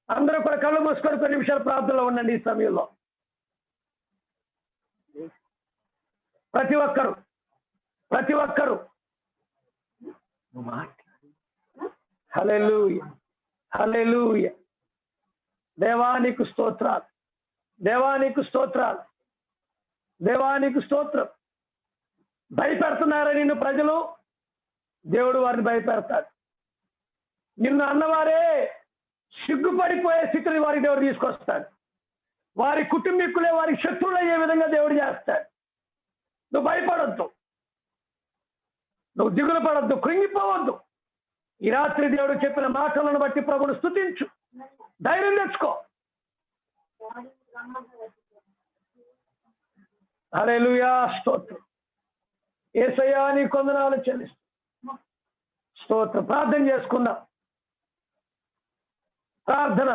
అందరూ కూడా కళ్ళు మూసుకొని కొన్ని నిమిషాలు ప్రార్థనలో ఉండండి. ఈ సమయంలో ప్రతి ఒక్కరు హల్లెలూయా, హల్లెలూయా. దేవా నీకు స్తోత్రాలు, దేవా నీకు స్తోత్రాలు, దేవా నీకు స్తోత్రం. భయపెడుతున్నారా నిన్ను ప్రజలు? దేవుడు వారిని భయపెడతాడు. నిన్ను అన్నవారే సిగ్గుపడిపోయే స్థితిని వారికి దేవుడు తీసుకొస్తాడు. వారి కుటుంబీకులే వారికి శత్రువులు అయ్యే విధంగా దేవుడు చేస్తాడు. నువ్వు భయపడొద్దు. నువ్వు దిగులు పడద్దు, కృంగిపోవద్దు. ఈ రాత్రి దేవుడు చెప్పిన మాటలను బట్టి ప్రభును స్తుతించు, ధైర్యం తెచ్చుకో. హల్లెలూయా, స్తోత్రం. యేసయ్యా నీ కొందనాలు చెల్లిస్తూ స్తోత్రం. ప్రార్థన చేసుకుందాం. ప్రార్థన.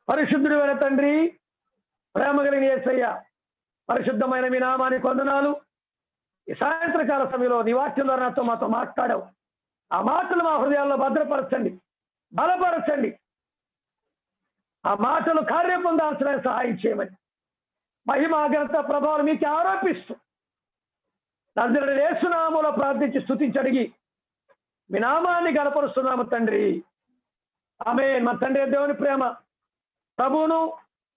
పరిశుద్ధుడైన తండ్రి, ప్రేమ కలిగిన యేసయ్య, పరిశుద్ధమైన మీ నామానికి వందనాలు. ఈ సాయంత్రకాల సమయంలో నీ వాక్యం ద్వారా నాతో మాతో మాట్లాడావు. ఆ మాటలు మా హృదయాల్లో భద్రపరచండి, బలపరచండి. ఆ మాటలు కార్యం పొందాల్సిన సహాయం చేయమని మహిమ ఘనత ప్రభావం మీకు ఆరోపిస్తూ నజరేయుడైన యేసు నామములో ప్రార్థించి స్తుతించి అడిగి మీ నామాన్ని గణపరుస్తున్నాము తండ్రి. ఆమేన్. మన తండ్రి దేవుని ప్రేమ, ప్రభువును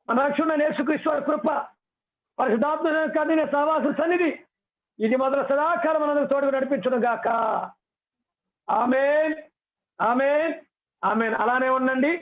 మన రక్షకుడైన యేసుక్రీస్తు వారి కృప, పరిశుద్ధాత్మ కదిన సహవాస సన్నిధి ఇది మొదలు సదాకాలం మనందరూ తోడుగా నడిపించును గాక. ఆమేన్, ఆమేన్, ఆమేన్. అలానే ఉండండి.